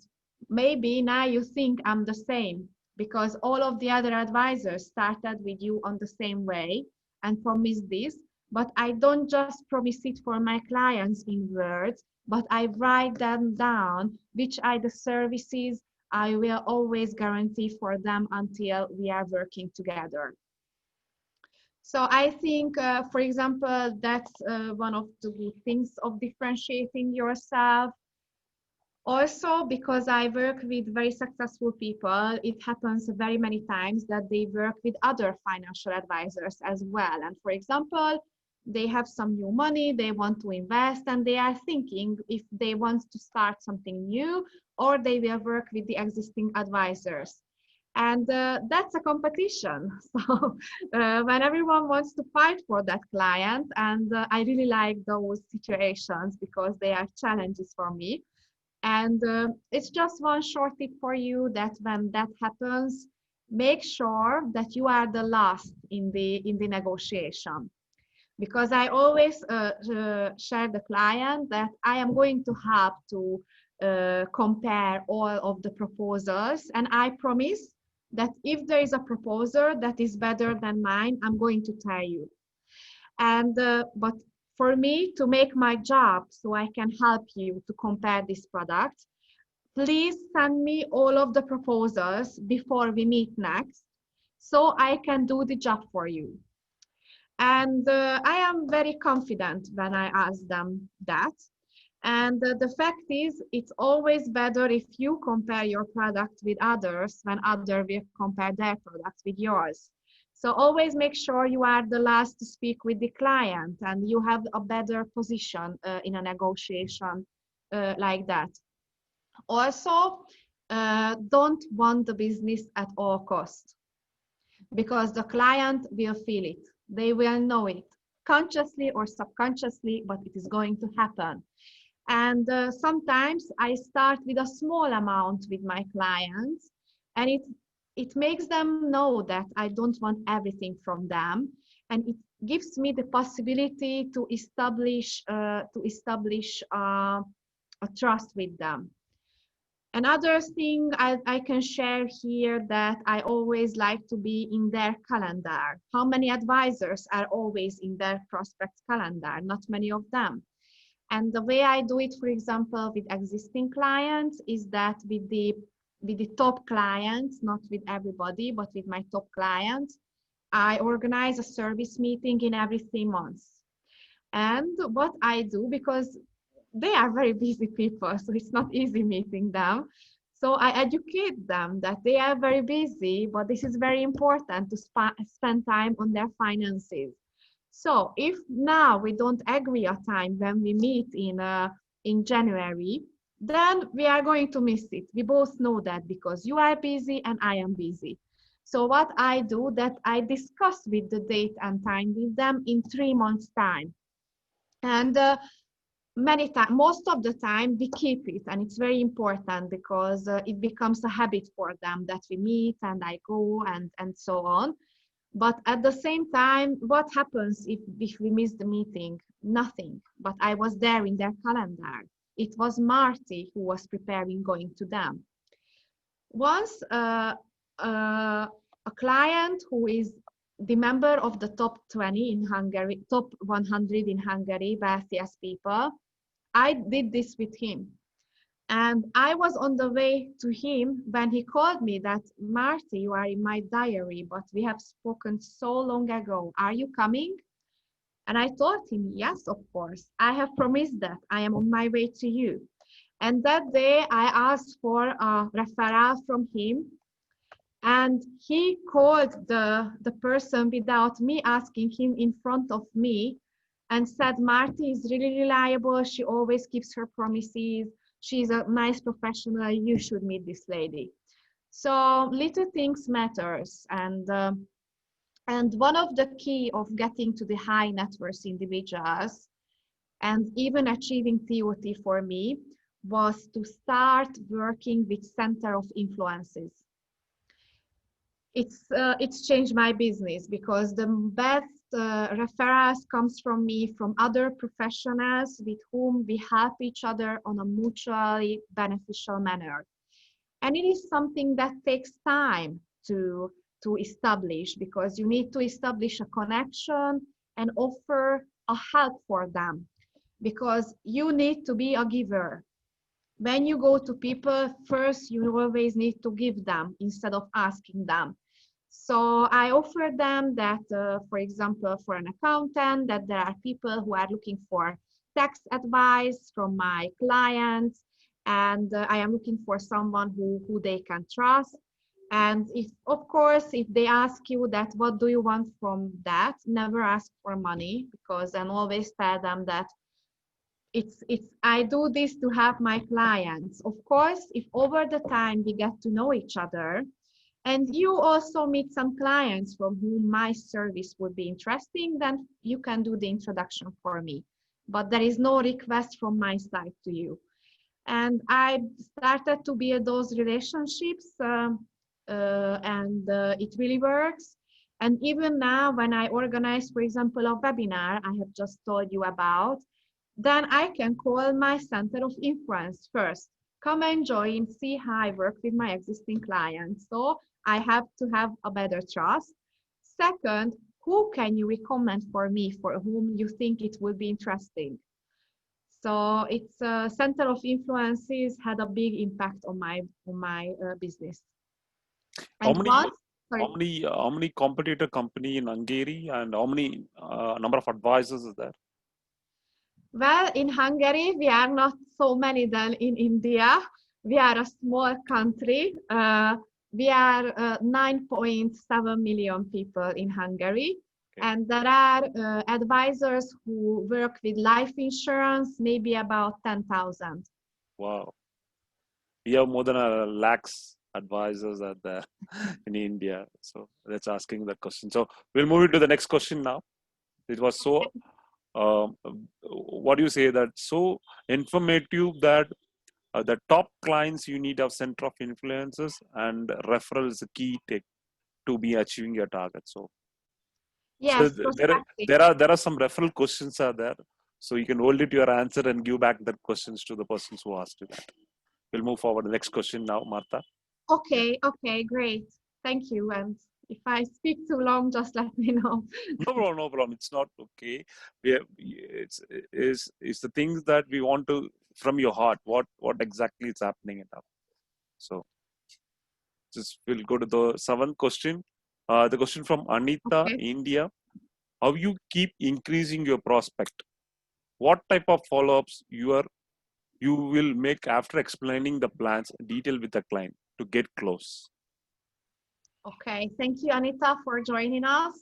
maybe now you think I'm the same because all of the other advisors started with you on the same way and promised this, but I don't just promise it for my clients in words, but I write them down, which are the services I will always guarantee for them until we are working together. So I think, for example, that's one of the good things of differentiating yourself. Also, because I work with very successful people, it happens very many times that they work with other financial advisors as well. And for example, they have some new money, they want to invest, and they are thinking if they want to start something new or they will work with the existing advisors. And that's a competition. So when everyone wants to fight for that client, and I really like those situations because they are challenges for me. And it's just one short tip for you that when that happens, make sure that you are the last in the negotiation. Because I always share the client that I am going to have to compare all of the proposals, and I promise that if there is a proposal that is better than mine, I'm going to tell you. And but for me to make my job so I can help you to compare this product, please send me all of the proposals before we meet next so I can do the job for you. And I am very confident when I ask them that. And the fact is, it's always better if you compare your product with others when others will compare their products with yours. So always make sure you are the last to speak with the client and you have a better position in a negotiation like that. Also, don't want the business at all costs because the client will feel it. They will know it consciously or subconsciously, but it is going to happen. And sometimes I start with a small amount with my clients, and it makes them know that I don't want everything from them, and it gives me the possibility to establish a trust with them. Another thing I can share here that I always like to be in their calendar. How many advisors are always in their prospect calendar? Not many of them. And the way I do it, for example, with existing clients is that with the top clients, not with everybody, but with my top clients, I organize a service meeting in every 3 months. And what I do, because they are very busy people, so it's not easy meeting them. So I educate them that they are very busy, but this is very important to spend time on their finances. So if now we don't agree a time when we meet in January, then we are going to miss it. We both know that because you are busy and I am busy. So what I do that I discuss with the date and time with them in 3 months time. And most of the time we keep it, and it's very important because it becomes a habit for them that we meet and I go and so on. But at the same time, what happens if we miss the meeting? Nothing. But I was there in their calendar. It was Marty who was preparing going to them. Once a client who is the member of the top 20 in Hungary, top 100 in Hungary, wealthiest people, I did this with him. And I was on the way to him when he called me that, Marty, you are in my diary, but we have spoken so long ago. Are you coming? And I told him, yes, of course. I have promised that I am on my way to you. And that day I asked for a referral from him. And he called the person without me asking him in front of me and said, Marty is really reliable. She always keeps her promises. She's a nice professional. You should meet this lady. So little things matters. And one of the key of getting to the high net worth individuals and even achieving TOT for me was to start working with center of influences. It's changed my business because the best referrals comes from me from other professionals with whom we help each other on a mutually beneficial manner. And it is something that takes time to establish because you need to establish a connection and offer a help for them because you need to be a giver. When you go to people, first you always need to give them instead of asking them. So I offer them that, for example, for an accountant, that there are people who are looking for tax advice from my clients, and I am looking for someone who they can trust. And if, of course, if they ask you that, what do you want from that? Never ask for money because then always tell them that I do this to help my clients. Of course, if over the time we get to know each other, and you also meet some clients from whom my service would be interesting, then you can do the introduction for me. But there is no request from my side to you. And I started to build those relationships and it really works. And even now, when I organize, for example, a webinar I have just told you about, then I can call my center of influence first. Come and join, see how I work with my existing clients. So I have to have a better trust. Second, who can you recommend for me for whom you think it would be interesting? So it's center of influences had a big impact on my business. How And many once, Sorry. how many competitor company in Hungary, and how many number of advisors is there? Well, in Hungary, we are not so many than in India. We are a small country. We are 9.7 million people in Hungary. Okay. And there are advisors who work with life insurance, maybe about 10,000. Wow. We have more than a lakhs advisors at there in India. So that's asking that question. So we'll move into the next question now. It was so, what do you say, that so informative that the top clients you need have center of influences and referral is a key take to be achieving your target. So, Yes, there are some referral questions are there. So you can hold it to your answer and give back the questions to the persons who asked you that. We'll move forward to the next question now, Marta. Okay, great. Thank you. And if I speak too long, just let me know. No problem. It's not okay. It's the things that we want to from your heart. What exactly is happening now? So just we'll go to the seventh question. The question from Anita, Okay. India. How you keep increasing your prospect? What type of follow-ups you will make after explaining the plans detail with the client to get close? Okay, thank you, Anita, for joining us.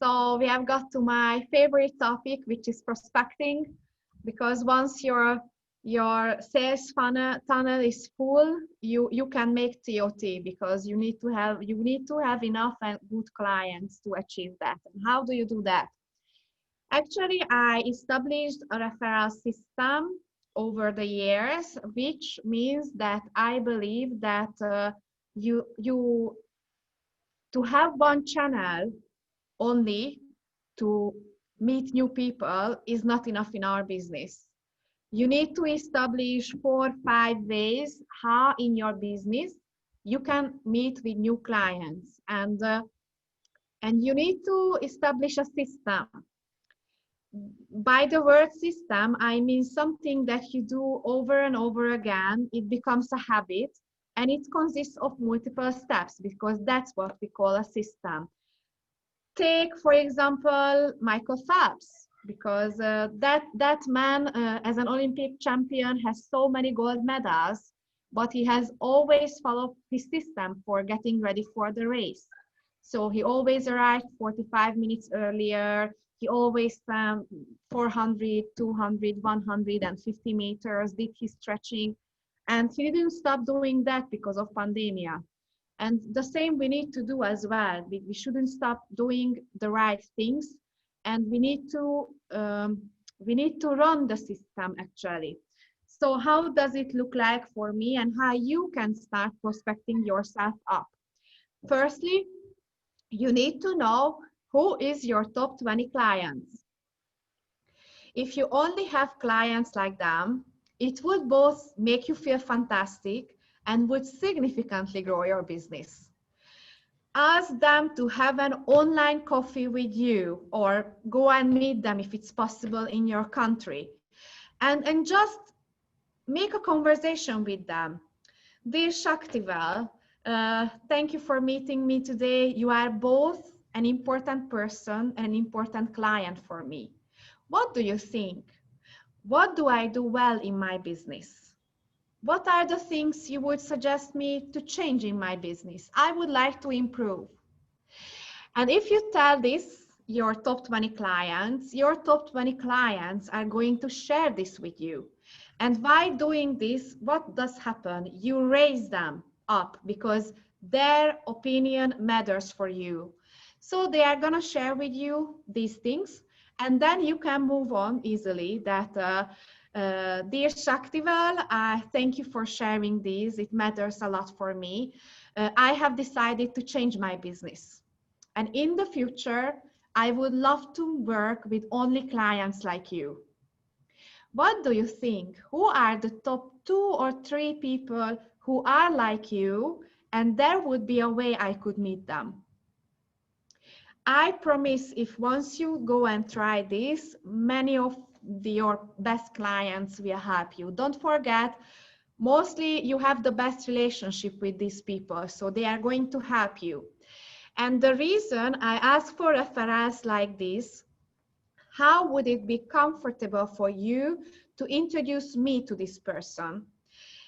So we have got to my favorite topic, which is prospecting, because once your sales tunnel is full, you can make TOT, because you need to have enough and good clients to achieve that. And how do you do that? Actually, I established a referral system over the years, which means that I believe that to have one channel only to meet new people is not enough in our business. You need to establish 4 or 5 ways how in your business you can meet with new clients, and you need to establish a system. By the word system, I mean something that you do over and over again. It becomes a habit, and it consists of multiple steps, because that's what we call a system. Take, for example, Michael Phelps, because that man, as an Olympic champion, has so many gold medals, but he has always followed his system for getting ready for the race. So he always arrived 45 minutes earlier. He always swam 400, 200, 150 meters, did his stretching, and he didn't stop doing that because of pandemic. And the same we need to do as well. We shouldn't stop doing the right things, and we need to run the system actually. So how does it look like for me, and how you can start prospecting yourself up? Firstly, you need to know who is your top 20 clients. If you only have clients like them, it would both make you feel fantastic and would significantly grow your business. Ask them to have an online coffee with you, or go and meet them if it's possible in your country, and just make a conversation with them. Dear Shaktivel, thank you for meeting me today. You are both an important person and an important client for me. What do you think? What do I do well in my business? What are the things you would suggest me to change in my business? I would like to improve. And if you tell this, your top 20 clients, your top 20 clients are going to share this with you. And by doing this, what does happen? You raise them up, because their opinion matters for you. So they are going to share with you these things, and then you can move on easily. That dear Shaktivel, thank you for sharing these. It matters a lot for me. I have decided to change my business, and in the future I would love to work with only clients like you. What do you think? Who are the top 2 or 3 people who are like you, and there would be a way I could meet them? I promise, if once you go and try this, many of your best clients will help you. Don't forget, mostly you have the best relationship with these people, so they are going to help you. And the reason I ask for referrals like this, how would it be comfortable for you to introduce me to this person?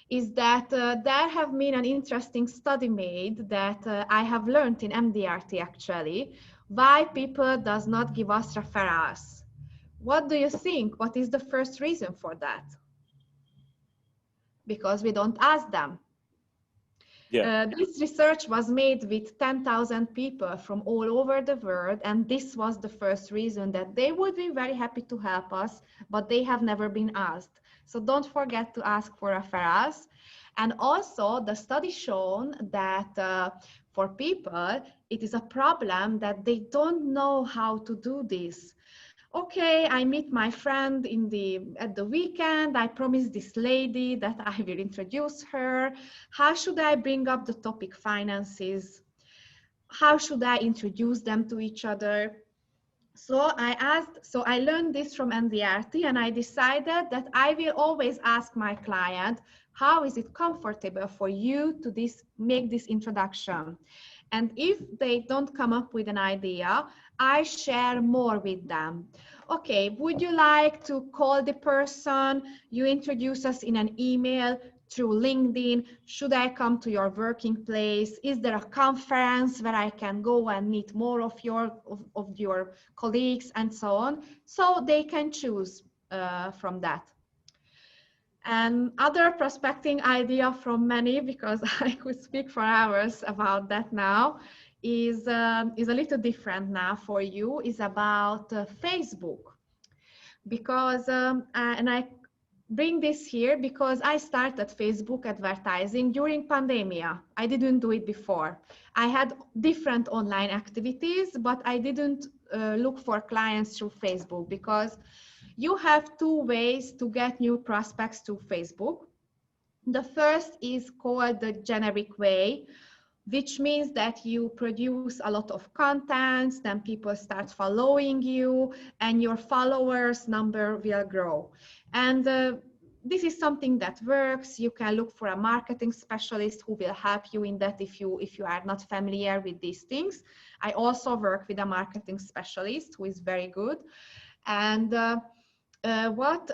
Is that there have been an interesting study made that I have learned in Mdrt actually, why people does not give us referrals. What do you think? What is the first reason for that? Because we don't ask them. Yeah. This research was made with 10,000 people from all over the world, and this was the first reason, that they would be very happy to help us, but they have never been asked. So don't forget to ask for referrals. And also the study shown that for people, it is a problem that they don't know how to do this. Okay, I meet my friend at the weekend. I promised this lady that I will introduce her. How should I bring up the topic finances? How should I introduce them to each other? So I learned this from Mdrt, and I decided that I will always ask my client, how is it comfortable for you to make this introduction? And if they don't come up with an idea, I share more with them. Okay, would you like to call the person? You introduce us in an email through LinkedIn. Should I come to your working place? Is there a conference where I can go and meet more of your colleagues and so on? So they can choose from that. And other prospecting idea from many, because I could speak for hours about that now, is a little different now for you, is about Facebook. Because, and I bring this here because I started Facebook advertising during pandemic. I didn't do it before. I had different online activities, but I didn't look for clients through Facebook, because you have two ways to get new prospects to Facebook. The first is called the generic way, which means that you produce a lot of content, then people start following you, and your followers number will grow. And this is something that works. You can look for a marketing specialist who will help you in that if you are not familiar with these things. I also work with a marketing specialist who is very good. And what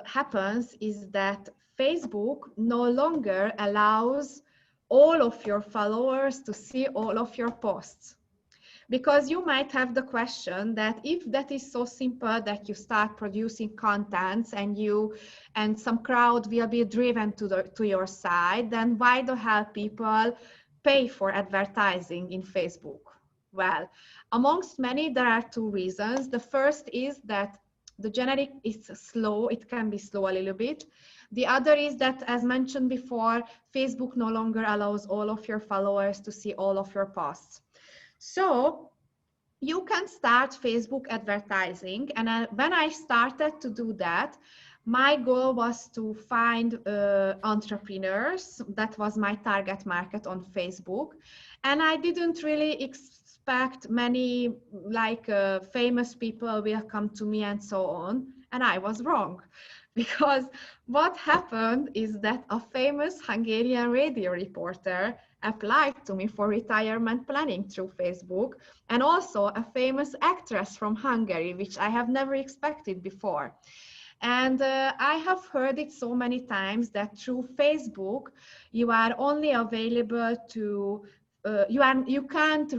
happens is that Facebook no longer allows all of your followers to see all of your posts. Because you might have the question that if that is so simple that you start producing contents and some crowd will be driven to your site, then why the hell people pay for advertising in Facebook? Well, amongst many, there are two reasons. The first is that the generic is slow. It can be slow a little bit. The other is that, as mentioned before, Facebook no longer allows all of your followers to see all of your posts. So you can start Facebook advertising. And when I started to do that, my goal was to find entrepreneurs. That was my target market on Facebook. And I didn't really expect many famous people will come to me and so on. And I was wrong. Because what happened is that a famous Hungarian radio reporter applied to me for retirement planning through Facebook, and also a famous actress from Hungary, which I have never expected before. And I have heard it so many times that through Facebook, you are only available to, you can't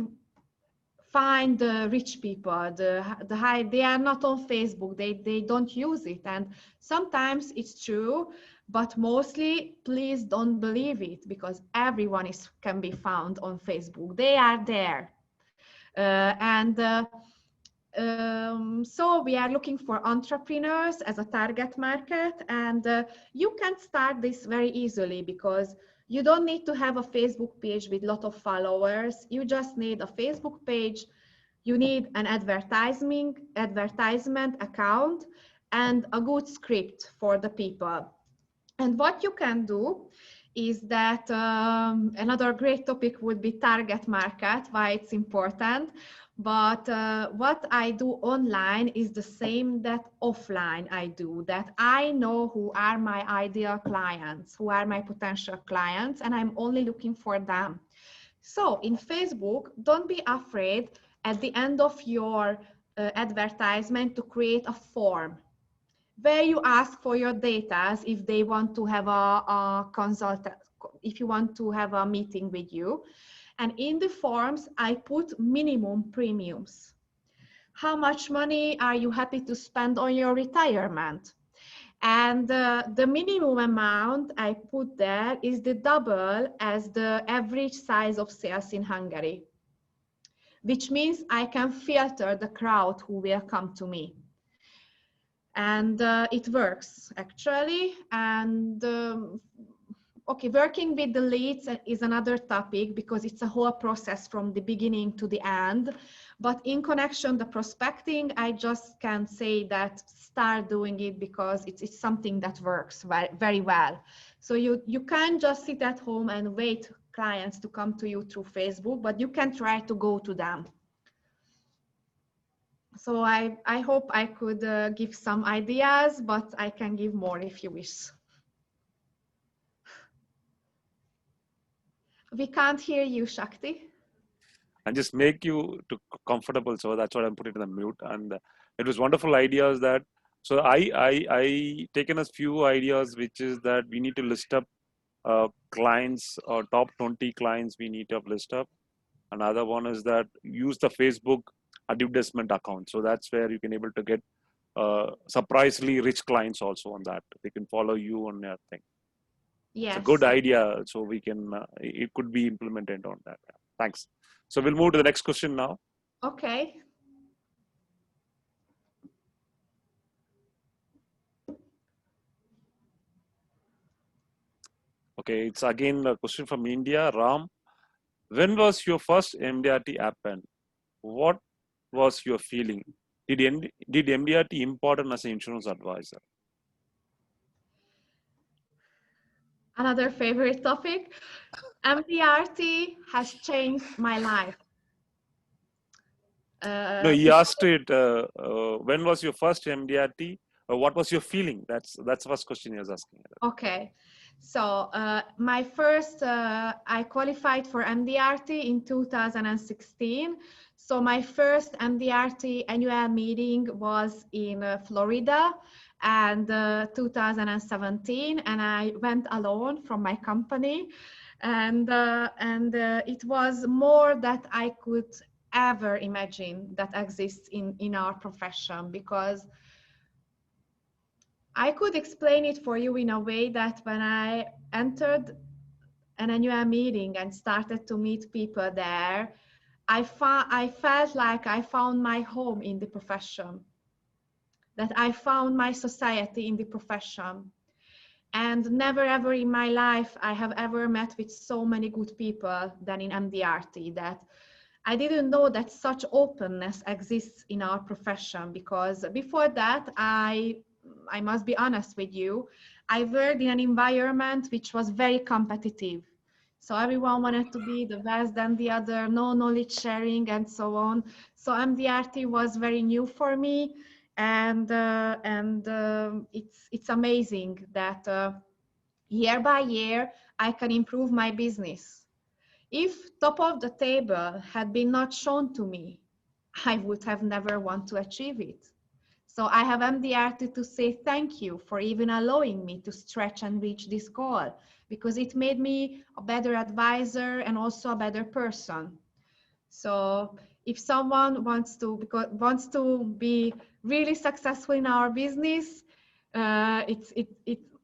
find the rich people, they are not on Facebook, they don't use it. And sometimes it's true, but mostly please don't believe it, because everyone can be found on Facebook. They are there. So we are looking for entrepreneurs as a target market, and you can start this very easily, because you don't need to have a Facebook page with a lot of followers. You just need a Facebook page. You need an advertisement account and a good script for the people. And what you can do is that another great topic would be target market, why it's important. But what I do online is the same that offline I do, that I know who are my ideal clients, who are my potential clients, and I'm only looking for them. So in Facebook, don't be afraid at the end of your advertisement to create a form where you ask for your data if they want to have a consult, if you want to have a meeting with you. And in the forms, I put minimum premiums. How much money are you happy to spend on your retirement? And the minimum amount I put there is the double as the average size of sales in Hungary, which means I can filter the crowd who will come to me. And it works actually. And okay, working with the leads is another topic because it's a whole process from the beginning to the end. But in connection, the prospecting, I just can say that start doing it because it's something that works very well. So you can't just sit at home and wait clients to come to you through Facebook, but you can try to go to them. So I hope I could give some ideas, but I can give more if you wish. We can't hear you, Shakti. And just make you to comfortable. So that's what I'm putting in the mute. And it was wonderful ideas that, so I taken a few ideas, which is that we need to list up clients or top 20 clients we need to list up. Another one is that use the Facebook advertisement account. So that's where you can able to get surprisingly rich clients also on that. They can follow you on your thing. Yes. It's a good idea. So we can, it could be implemented on that. Thanks. So we'll move to the next question now. Okay. Okay, it's again a question from India. Ram, when was your first Mdrt happen? What was your feeling? Did Mdrt important as an insurance advisor? Another favorite topic. Mdrt has changed my life. No, he asked it. When was your first Mdrt? What was your feeling? That's the first question he was asking. Okay, so my first, I qualified for Mdrt in 2016. So my first Mdrt annual meeting was in Florida and 2017, and I went alone from my company, and it was more that I could ever imagine that exists in our profession, because I could explain it for you in a way that when I entered an annual meeting and started to meet people there, I felt like I found my home in the profession, that I found my society in the profession. And never ever in my life I have ever met with so many good people than in Mdrt, that I didn't know that such openness exists in our profession, because before that, I must be honest with you, I worked in an environment which was very competitive. So everyone wanted to be the best than the other, no knowledge sharing and so on. So Mdrt was very new for me, and it's amazing that year by year I can improve my business. If top of the table had been not shown to me, I would have never want to achieve it. So I have Mdrt to say thank you for even allowing me to stretch and reach this goal, because it made me a better advisor and also a better person. So if someone wants to be really successful in our business,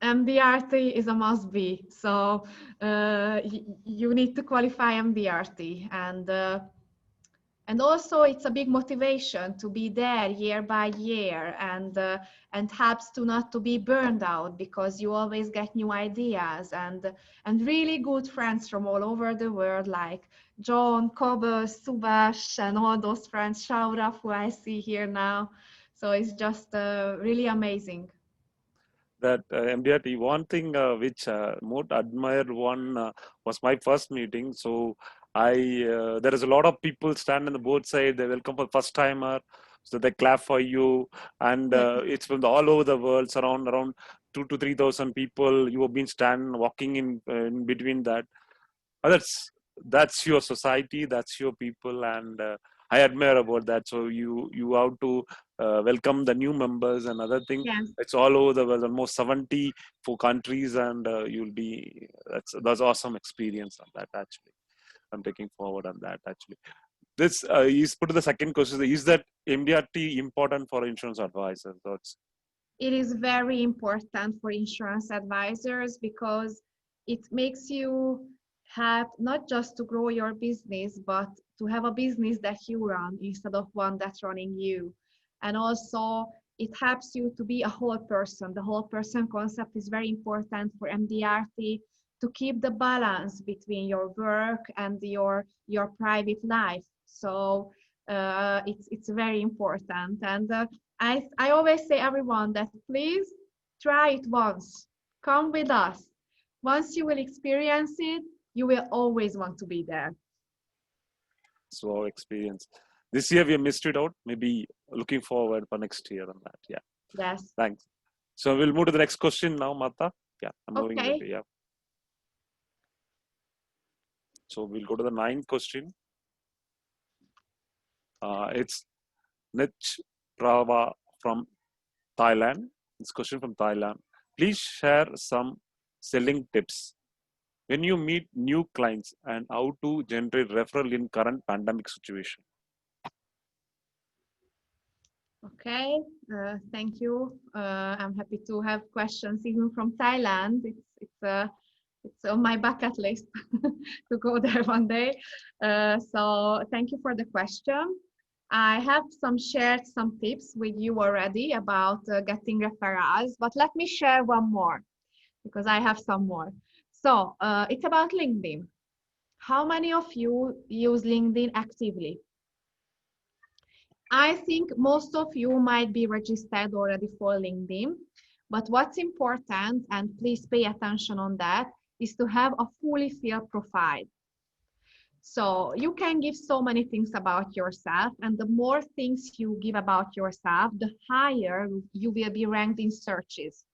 Mdrt is a must be. So you need to qualify Mdrt, and also it's a big motivation to be there year by year, and helps to not to be burned out, because you always get new ideas and really good friends from all over the world, like John, Kobe, Subhash, and all those friends, Shaura, who I see here now. So it's just really amazing. That Mdrt, one thing which most admired one was my first meeting. So there is a lot of people stand on the both side. They welcome for first timer, so they clap for you, and it's from all over the world. So around 2,000 to 3,000 people. You have been walking in between that. That's that's your society, that's your people, and I admire about that. So you have to welcome the new members and other thing. Yes. It's all over the world, almost 74 countries, and you'll be that's awesome experience on that actually. I'm taking forward on that actually. This is put to the second question: is that MDRT important for insurance advisors? That's It is very important for insurance advisors because it makes you have not just to grow your business, but to have a business that you run instead of one that's running you. And also, it helps you to be a whole person. The whole person concept is very important for MDRT to keep the balance between your work and your private life. So it's very important. And I always say everyone that please try it once. Come with us. Once you will experience it, you will always want to be there. so our experience. This year we missed it out. Maybe looking forward for next year on that. Yeah. Yes. Thanks. So we'll move to the next question now, Marta. Yeah, I'm moving Okay. with you. Yeah. So we'll go to the ninth question. It's Nich Prava from Thailand. This question from Thailand. Please share some selling tips when you meet new clients and how to generate referral in current pandemic situation. Okay. Thank you. I'm happy to have questions even from Thailand. It's on my bucket list to go there one day. So thank you for the question. I have shared some tips with you already about getting referrals, but let me share one more because I have some more. So it's about LinkedIn. How many of you use LinkedIn actively? I think most of you might be registered already for LinkedIn, but what's important, and please pay attention on that, is to have a fully filled profile. So you can give so many things about yourself, and the more things you give about yourself, the higher you will be ranked in searches.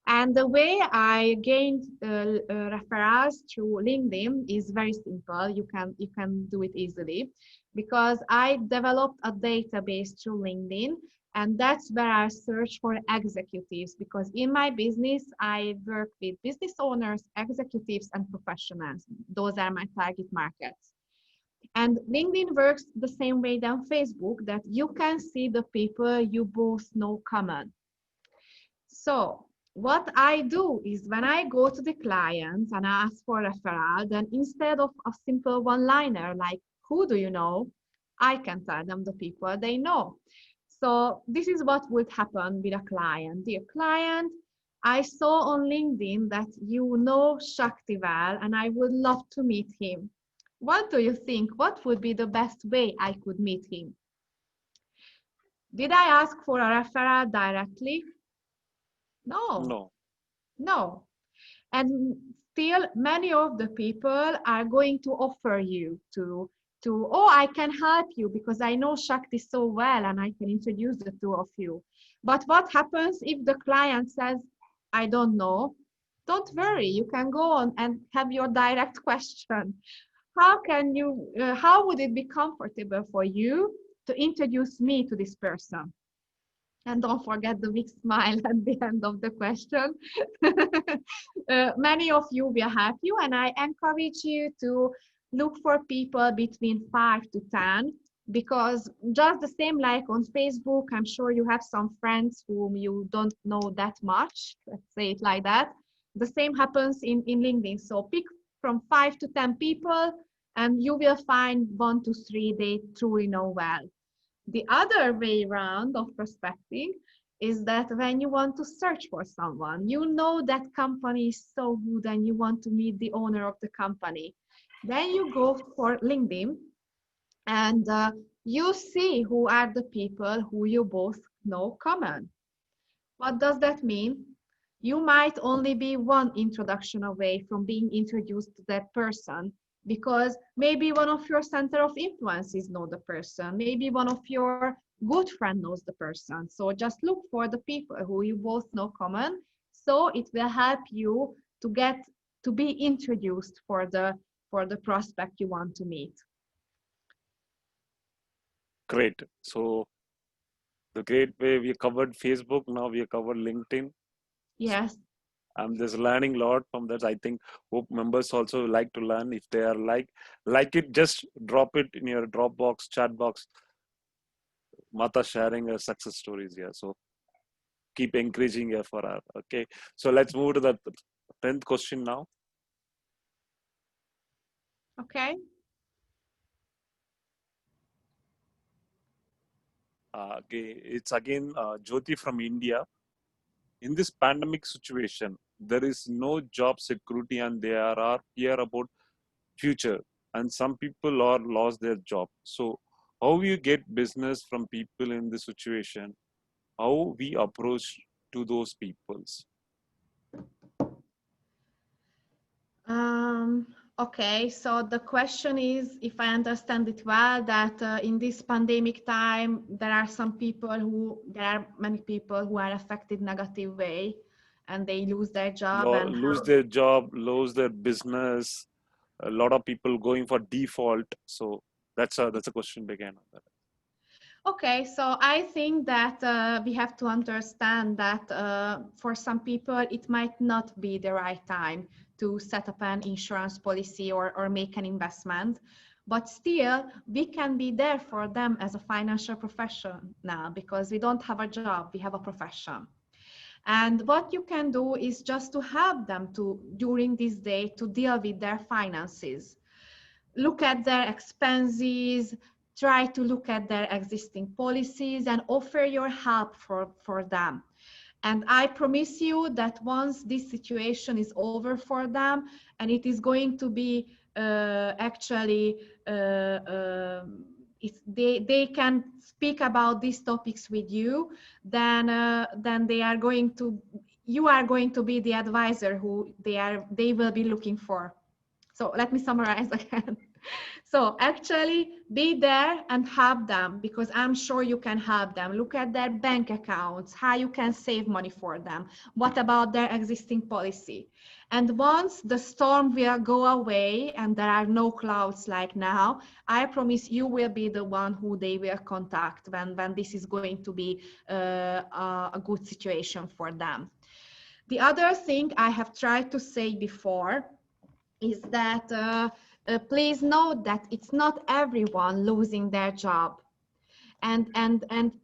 And the way I gained referrals through LinkedIn is very simple. You can do it easily because I developed a database through LinkedIn, and that's where I search for executives, because in my business, I work with business owners, executives, and professionals. Those are my target markets. And LinkedIn works the same way than Facebook, that you can see the people you both know common. So what I do is when I go to the client and ask for a referral, then instead of a simple one-liner like, who do you know? I can tell them the people they know. So this is what would happen with a client. Dear client, I saw on LinkedIn that you know Shakti well, and I would love to meet him. What do you think? What would be the best way I could meet him? Did I ask for a referral directly? No. No. And still many of the people are going to offer you to oh, I can help you because I know Shakti so well and I can introduce the two of you. But what happens if the client says, I don't know? Don't worry, you can go on and have your direct question. How would it be comfortable for you to introduce me to this person? And don't forget the big smile at the end of the question. Many of you will help you, and I encourage you to look for people between 5 to 10, because just the same like on Facebook, I'm sure you have some friends whom you don't know that much, let's say it like that. The same happens in LinkedIn. So pick from 5 to 10 people, and you will find 1 to 3 they truly know well. The other way around of prospecting is that when you want to search for someone, you know that company is so good and you want to meet the owner of the company. Then you go for LinkedIn and you see who are the people who you both know common. What does that mean? You might only be one introduction away from being introduced to that person, because maybe one of your center of influences know the person, maybe one of your good friend knows the person. So just look for the people who you both know common, so it will help you to be introduced for the for the prospect you want to meet. Great. So the great way we covered Facebook, now we have covered LinkedIn. Yes. I'm just learning a lot from that. I think hope members also like to learn. If they are like it, just drop it in your Dropbox chat box. Marta sharing her success stories here. So keep encouraging her for her. Okay. So let's move to the 10th question now. Okay. Okay. It's again Jyoti from India. In this pandemic situation, there is no job security and they are fear about future, and some people are lost their job. So how you get business from people in this situation, how we approach to those peoples? Okay, so the question is, if I understand it well, that in this pandemic time, there are many people who are affected negative way, and they lose their job and Lose their job, lose their business. A lot of people going for default. So that's a question began on that. Okay, so I think that we have to understand that for some people, it might not be the right time to set up an insurance policy or make an investment. But still, we can be there for them as a financial professional because we don't have a job, we have a profession. And what you can do is just to help them during this day to deal with their finances. Look at their expenses, try to look at their existing policies and offer your help for them. And I promise you that once this situation is over for them and it is going to be actually, they can speak about these topics with you, then you are going to be the advisor who they will be looking for. So let me summarize again. So actually be there and help them because I'm sure you can help them. Look at their bank accounts, how you can save money for them. What about their existing policy? And once the storm will go away and there are no clouds like now, I promise you will be the one who they will contact when this is going to be a good situation for them. The other thing I have tried to say before is that please note that it's not everyone losing their job, and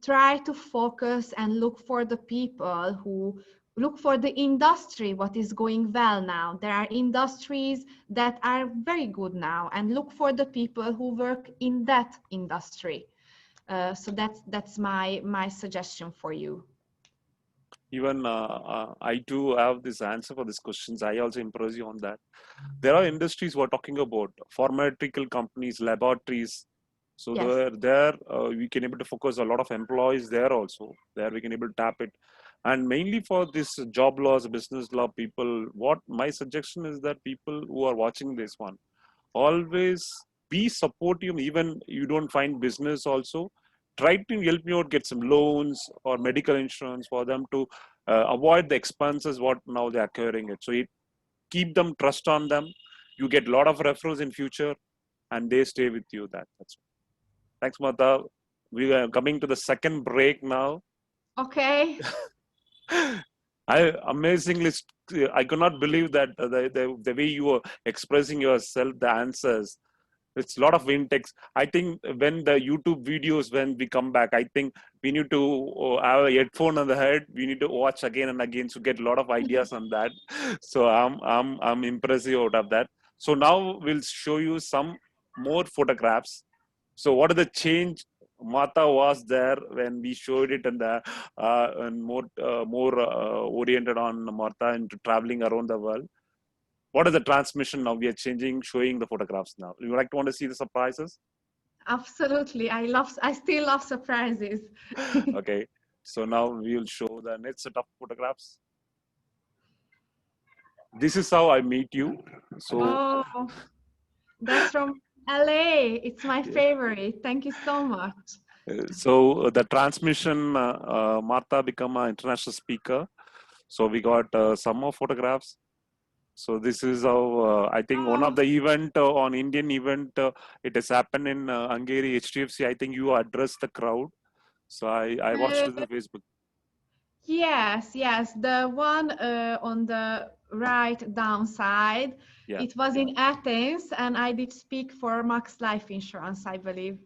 try to focus and look for the people who look for the industry what is going well now. There are industries that are very good now, and look for the people who work in that industry. So that's my suggestion for you. Even I too have this answer for these questions. I also impress you on that. There are industries we're talking about, pharmaceutical companies, laboratories. So Yes. there we can able to focus a lot of employees there also. There we can able to tap it. And mainly for this job loss, business law people, what my suggestion is that people who are watching this one, always be supportive. Even you don't find business also, try to help me out, get some loans or medical insurance for them to avoid the expenses what now they're occurring it. So it keep them trust on them. You get a lot of referrals in future and they stay with you. That's thanks, Marta. We are coming to the second break now. Okay. I could not believe that the way you were expressing yourself, the answers. It's a lot of intakes. I think when the YouTube videos, when we come back, I think we need to have a headphone on the head. We need to watch again and again to get a lot of ideas on that. So I'm impressive out of that. So now we'll show you some more photographs. So what are the change Marta was there when we showed it, and more oriented on Marta into traveling around the world. What is the transmission now? We are changing, showing the photographs now. You like to want to see the surprises? Absolutely. I still love surprises. Okay. So now we will show the next set of photographs. This is how I meet you. So Oh, that's from LA. It's my favorite. Thank you so much. the transmission, Marta become an international speaker. So we got some more photographs. So this is how I think one of the event on Indian event it has happened in Hungary HDFC. I think you addressed the crowd. So I watched it on the Facebook. Yes, yes, the one on the right down side. Yeah. It was in Athens, and I did speak for Max Life Insurance, I believe.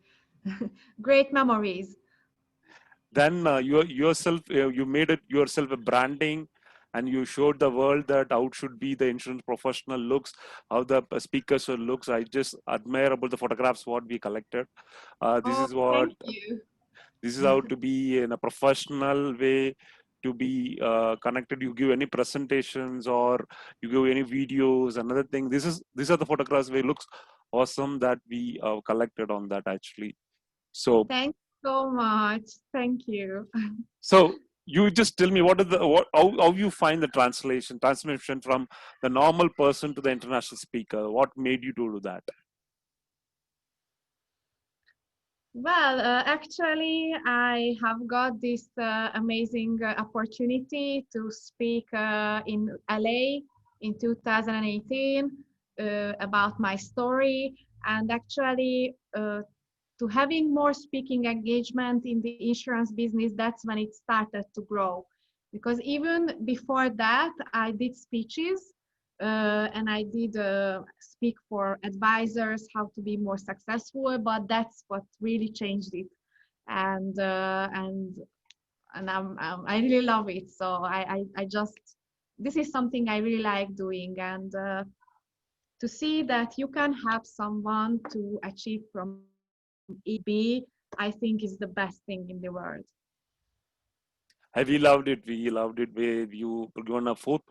Great memories. Then you made it yourself a branding, and you showed the world that how should be the insurance professional looks, how the speakers looks. I just admire about the photographs what we collected. This Oh, is what thank you. this is how to be in a professional way, to be connected. You give any presentations or you give any videos, another thing. These are the photographs where it looks awesome that we collected on that actually. So Thank you so much. Thank you. so you just tell me what is the how you find the transmission from the normal person to the international speaker. What made you to do that? Well, actually, I have got this amazing opportunity to speak in LA in 2018 about my story, and actually to having more speaking engagement in the insurance business, that's when it started to grow. Because even before that, I did speeches and I did speak for advisors how to be more successful, but that's what really changed it. And I really love it. So I just, this is something I really like doing. And to see that you can help someone to achieve from A to B, I think is the best thing in the world. We loved it. We loved it. Where you given a fourth.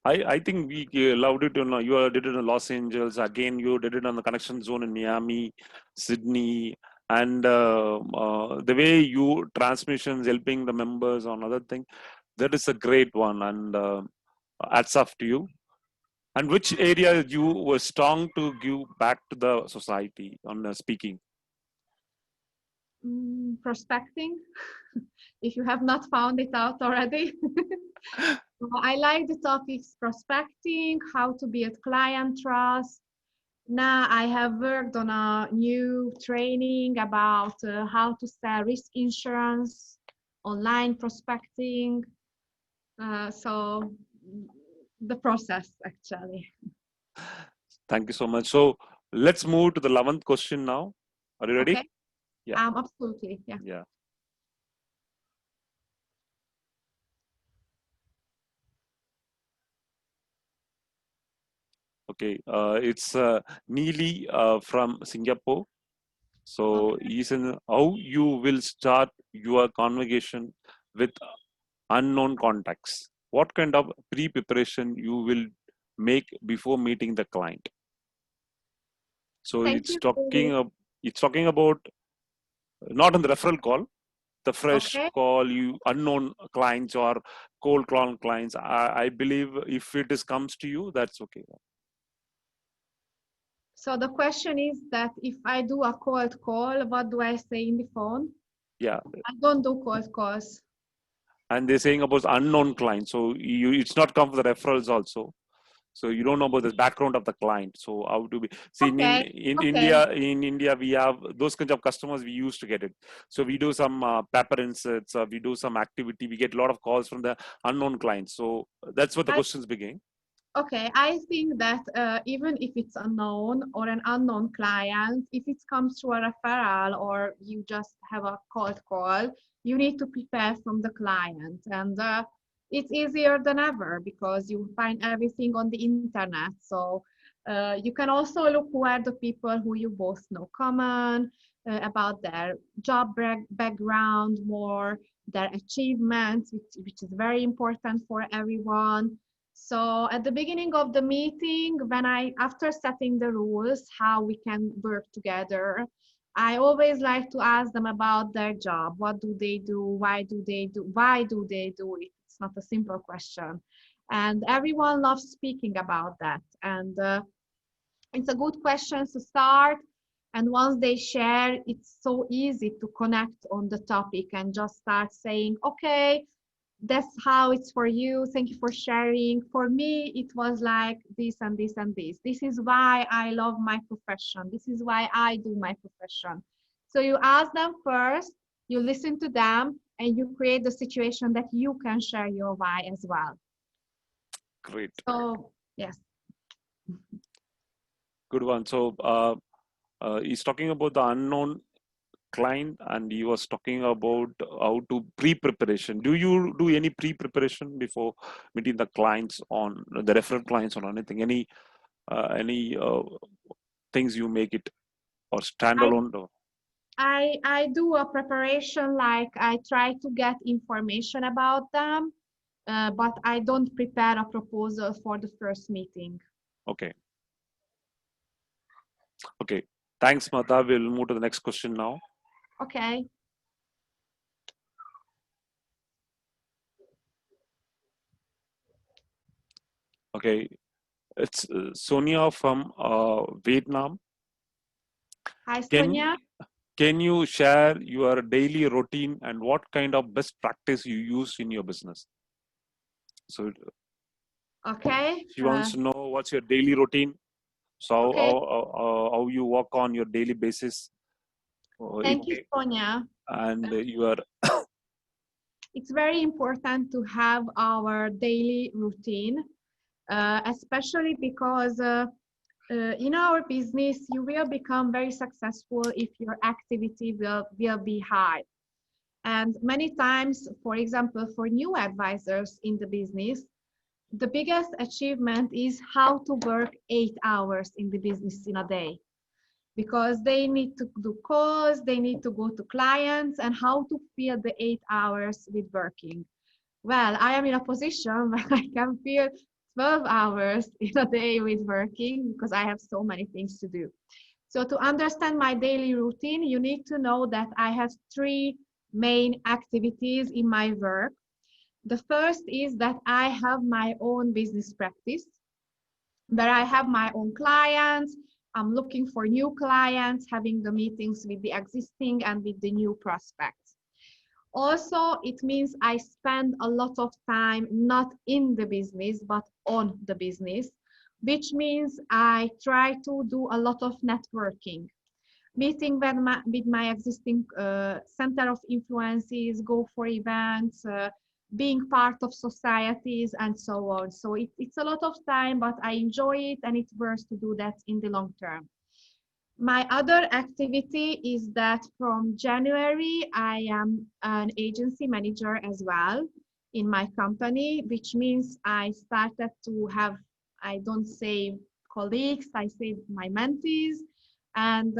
I think we loved it. You did it in Los Angeles. Again, you did it on the connection zone in Miami, Sydney, and the way you transmissions helping the members on other thing. That is a great one, and hats off to you. And which area you were strong to give back to the society on speaking? Prospecting, if you have not found it out already. I like the topics prospecting, how to be a client trust. Now I have worked on a new training about how to sell risk insurance, online prospecting. So the process actually. Thank you so much. So let's move to the 11th question now. Are you ready? Okay. Yeah. Absolutely. Yeah. Yeah. Okay. It's Neely from Singapore. So Okay. he's in how you will start your conversation with unknown contacts. What kind of pre-preparation you will make before meeting the client? So Thank you. it's talking about not on the referral call, the fresh Okay. call, you unknown clients or cold call clients. I believe if it is comes to you, that's okay. So the question is that if I do a cold call, what do I say in the phone? Yeah. I don't do cold calls. And they're saying about unknown clients. So it's not come for the referrals also. So you don't know about the background of the client. So how to be see Okay. in Okay. India we have those kinds of customers we used to get it. So we do some paper inserts, we do some activity. We get a lot of calls from the unknown clients. So that's what the questions begin. Okay, I think that even if it's unknown or an unknown client, if it comes to a referral or you just have a cold call, you need to prepare from the client. And it's easier than ever because you find everything on the internet. So you can also look who are the people who you both know common, about their job background, more their achievements, which is very important for everyone. So at the beginning of the meeting, after setting the rules, how we can work together, I always like to ask them about their job. What do they do? Why do they do it? It's not a simple question. And everyone loves speaking about that. And it's a good question to start. And once they share, it's so easy to connect on the topic and just start saying, okay, that's how it's for you. Thank you for sharing. For me, it was like this and this and this. This is why I love my profession. This is why I do my profession. So you ask them first, you listen to them, and you create the situation that you can share your why as well. Great. So, yes. Good one. So he's talking about the unknown client, and he was talking about how to pre-preparation. Do you do any pre-preparation before meeting the clients on the referral clients or anything? Any things you make it or standalone? I do a preparation, like I try to get information about them, but I don't prepare a proposal for the first meeting. Okay. Okay. Thanks, Marta. We'll move to the next question now. Okay. Okay. It's Sonia from Vietnam. Hi, Can Sonia. can you share your daily routine and what kind of best practice you use in your business? So Okay. she wants to know what's your daily routine. So Okay. how you work on your daily basis. Thank you, Sonia. And you are It's very important to have our daily routine, especially because in our business, you will become very successful if your activity will be high. And many times, for example, for new advisors in the business, the biggest achievement is how to work 8 hours in the business in a day, because they need to do calls, they need to go to clients, and how to fill the 8 hours with working. Well, I am in a position where I can fill 12 hours in a day with working because I have so many things to do. So to understand my daily routine, you need to know that I have three main activities in my work. The first is that I have my own business practice, where I have my own clients. I'm looking for new clients, having the meetings with the existing and with the new prospects. Also, it means I spend a lot of time not in the business, but on the business, which means I try to do a lot of networking, meeting with my existing center of influences, go for events, being part of societies, and so on. So it's a lot of time, but I enjoy it, and it's worth to do that in the long term. My other activity is that from January, I am an agency manager as well in my company, which means I started to have, I don't say colleagues, I say my mentees. And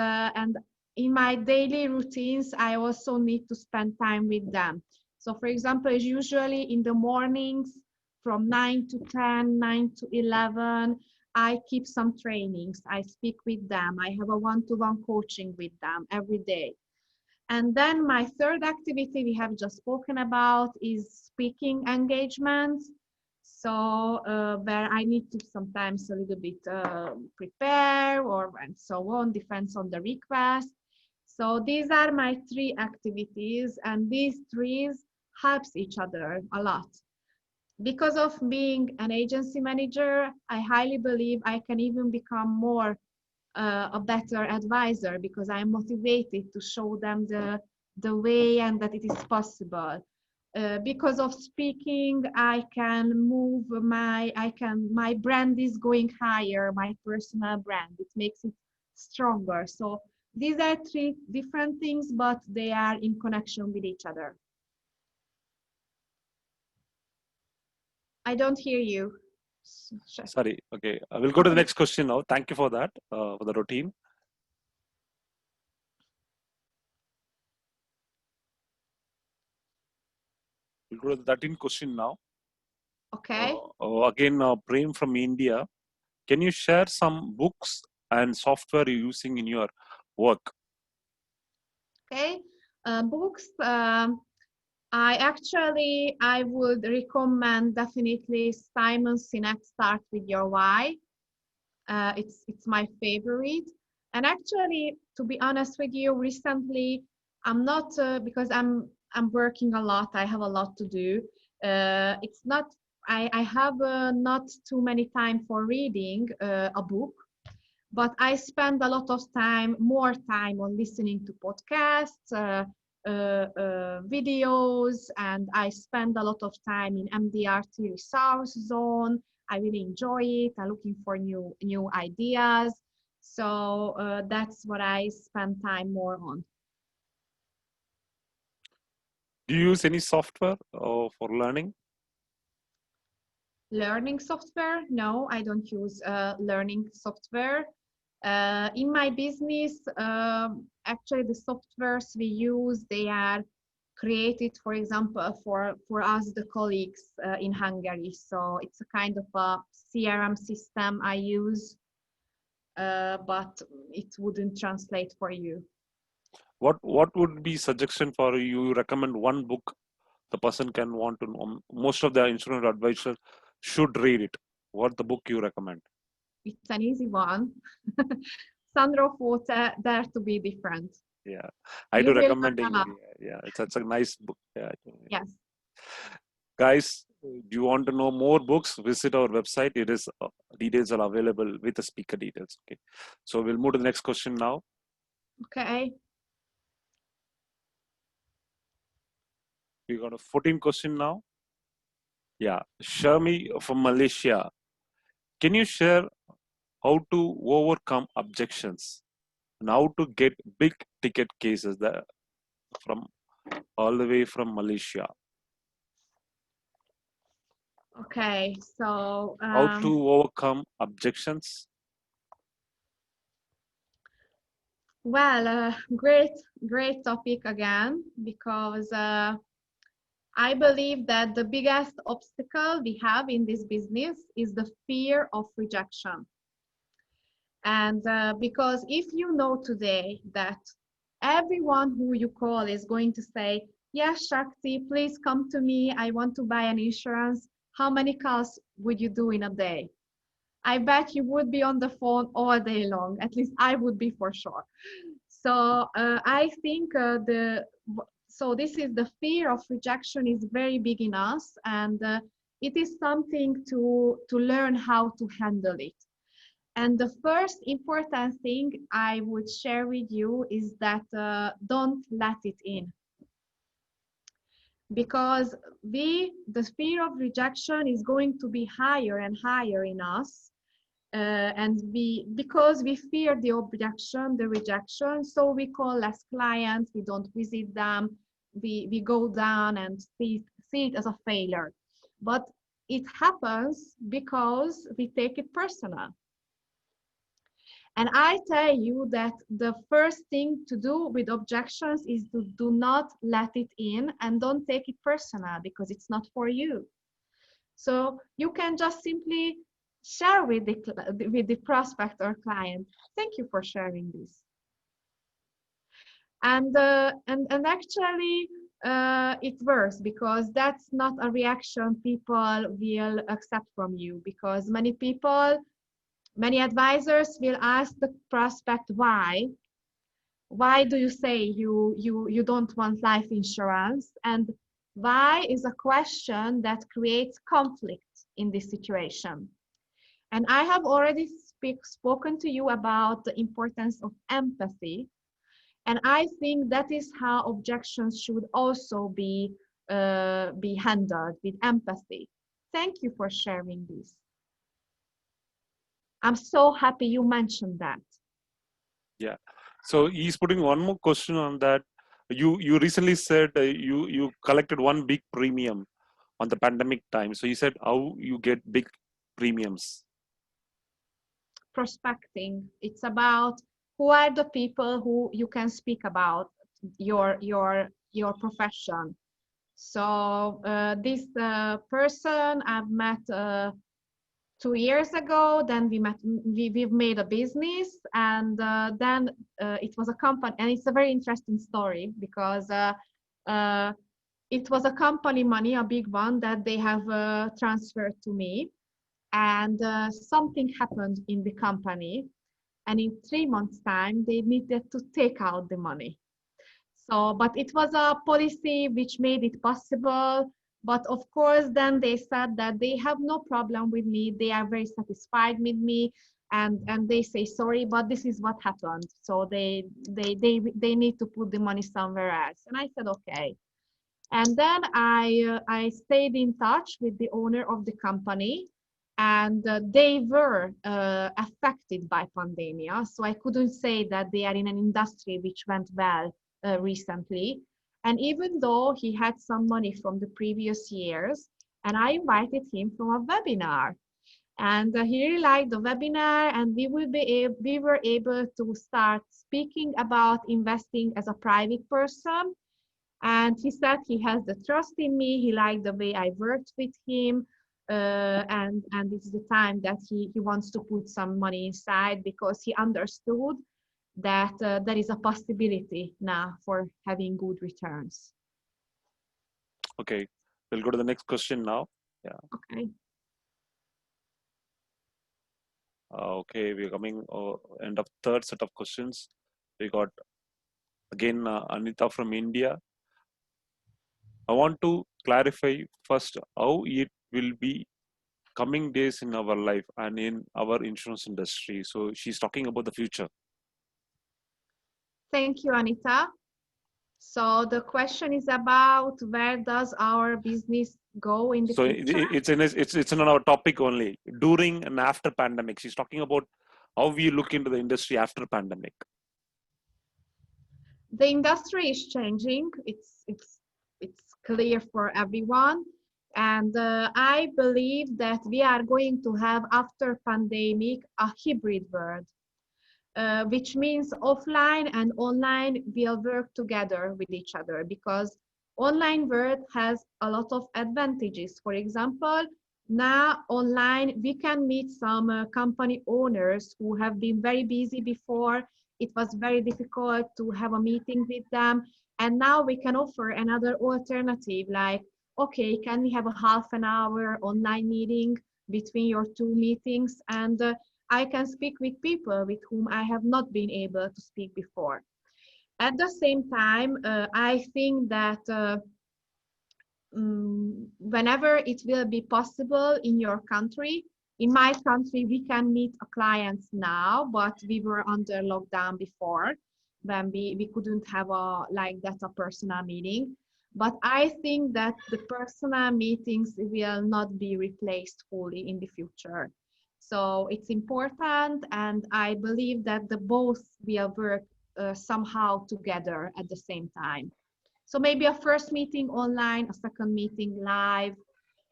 in my daily routines, I also need to spend time with them. So for example, usually in the mornings from 9 to 10, 9 to 11, I keep some trainings. I speak with them. I have a one-to-one coaching with them every day. And then my third activity we have just spoken about is speaking engagements. So where I need to sometimes a little bit prepare or and so on, depends on the request. So these are my three activities, and these three helps each other a lot. Because of being an agency manager, I highly believe I can even become more a better advisor, because I'm motivated to show them the way and that it is possible. Because of speaking, I can move my brand is going higher, my personal brand. It makes it stronger. So these are three different things, but they are in connection with each other. I don't hear you. sorry. Okay, I will go to the next question now. Thank you for that, for the routine. We'll go to the 13th question now. Okay. Again, Prem from India. Can you share some books and software you're using in your work? Okay. Books. I would recommend definitely Simon Sinek, Start with Your Why. It's my favorite. And actually, to be honest with you, recently I'm not because I'm working a lot. I have a lot to do. It's not, I have not too many time for reading a book, but I spend a lot of time, more time on listening to podcasts, videos, and I spend a lot of time in Mdrt resource zone. I really enjoy it. I'm looking for new ideas. So that's what I spend time more on. Do you use any software for learning? Learning software? No, I don't use learning software. In my business, actually the softwares we use, they are created, for example, for us, the colleagues in Hungary. So it's a kind of a CRM system I use, but it wouldn't translate for you. What would be suggestion for you? Recommend one book the person can want to know. Most of the insurance advisors should read it. What the book you recommend? It's an easy one. Sandro Forte, Dare to be Different. Yeah, I You do will recommending. learn a lot. Yeah, it's a nice book. Yeah, Yes. guys, do you want to know more books? Visit our website. It is details are available with the speaker details. Okay, so we'll move to the next question now. Okay. We got a 14 question now. Yeah, Sharmi from Malaysia. Can you share how to overcome objections and how to get big ticket cases that from all the way from Malaysia? Okay. So How to overcome objections? well, great topic again, because I believe that the biggest obstacle we have in this business is the fear of rejection. And because if you know today that everyone who you call is going to say, yes, Shakti, please come to me. I want to buy an insurance. How many calls would you do in a day? I bet you would be on the phone all day long. At least I would be, for sure. So I think so this is the fear of rejection is very big in us, and it is something to learn how to handle it. And the first important thing I would share with you is that don't let it in. Because the fear of rejection is going to be higher and higher in us. And because we fear the rejection, so we call less clients, we don't visit them, we go down and see it as a failure. But it happens because we take it personal. And I tell you that the first thing to do with objections is to do not let it in and don't take it personal, because it's not for you. So you can just simply share with the prospect or client, thank you for sharing this. And actually it works, because that's not a reaction people will accept from you, because many advisors will ask the prospect why do you say you don't want life insurance, and why is a question that creates conflict in this situation. And I have already spoken to you about the importance of empathy. And I think that is how objections should also be handled, with empathy. Thank you for sharing this. I'm so happy you mentioned that. Yeah. So he's putting one more question on that. You recently said you collected one big premium on the pandemic time. So he said how you get big premiums. Prospecting. It's about who are the people who you can speak about your profession. So this person I've met 2 years ago. Then we've made a business, and then it was a company, and it's a very interesting story, because it was a company money, a big one, that they have transferred to me. And something happened in the company, and in 3 months time they needed to take out the money. So but it was a policy which made it possible But of course, then they said that they have no problem with me. They are very satisfied with me, and they say sorry, but this is what happened. So they need to put the money somewhere else. And I said okay. And then I stayed in touch with the owner of the company, and they were affected by pandemia. So I couldn't say that they are in an industry which went well recently. And even though he had some money from the previous years, and I invited him from a webinar, and he really liked the webinar, and we were able to start speaking about investing as a private person. And he said he has the trust in me. He liked the way I worked with him. And it's the time that he wants to put some money inside, because he understood that there is a possibility now for having good returns. Okay, we'll go to the next question now. Yeah. Okay. Okay, we're coming end of third set of questions. We got again Anita from India. I want to clarify first how it will be coming days in our life and in our insurance industry. So she's talking about the future. Thank you, Anita. So the question is about where does our business go in the future? It's in our topic only, during and after pandemic. She's talking about how we look into the industry after pandemic. The industry is changing. It's clear for everyone. And I believe that we are going to have, after pandemic, a hybrid world, which means offline and online will work together with each other, because online world has a lot of advantages. For example, now online we can meet some company owners who have been very busy before. It was very difficult to have a meeting with them, and now we can offer another alternative, like, okay, can we have a half an hour online meeting between your two meetings, and I can speak with people with whom I have not been able to speak before. At the same time, I think that whenever it will be possible in your country, in my country, we can meet clients now, but we were under lockdown before, when we couldn't have a personal meeting. But I think that the personal meetings will not be replaced fully in the future. So it's important, and I believe that the both will work somehow together at the same time. So maybe a first meeting online, a second meeting live,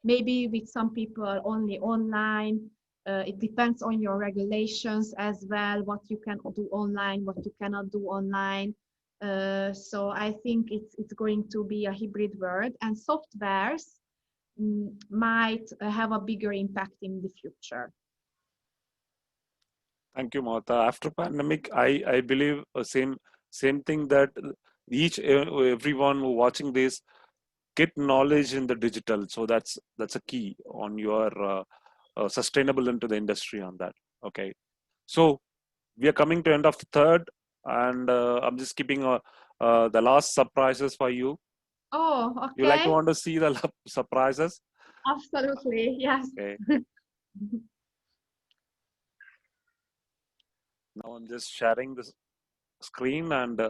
maybe with some people only online. It depends on your regulations as well, what you can do online, what you cannot do online. So I think it's going to be a hybrid world, and softwares might have a bigger impact in the future. Thank you, Marta. After pandemic, I believe same thing, that everyone who watching this get knowledge in the digital. So that's a key on your sustainable into the industry on that. Okay, so we are coming to end of the third, and I'm just keeping the last surprises for you. Oh, okay. You like to want to see the surprises? Absolutely, yes. Okay. Now I'm just sharing the screen, and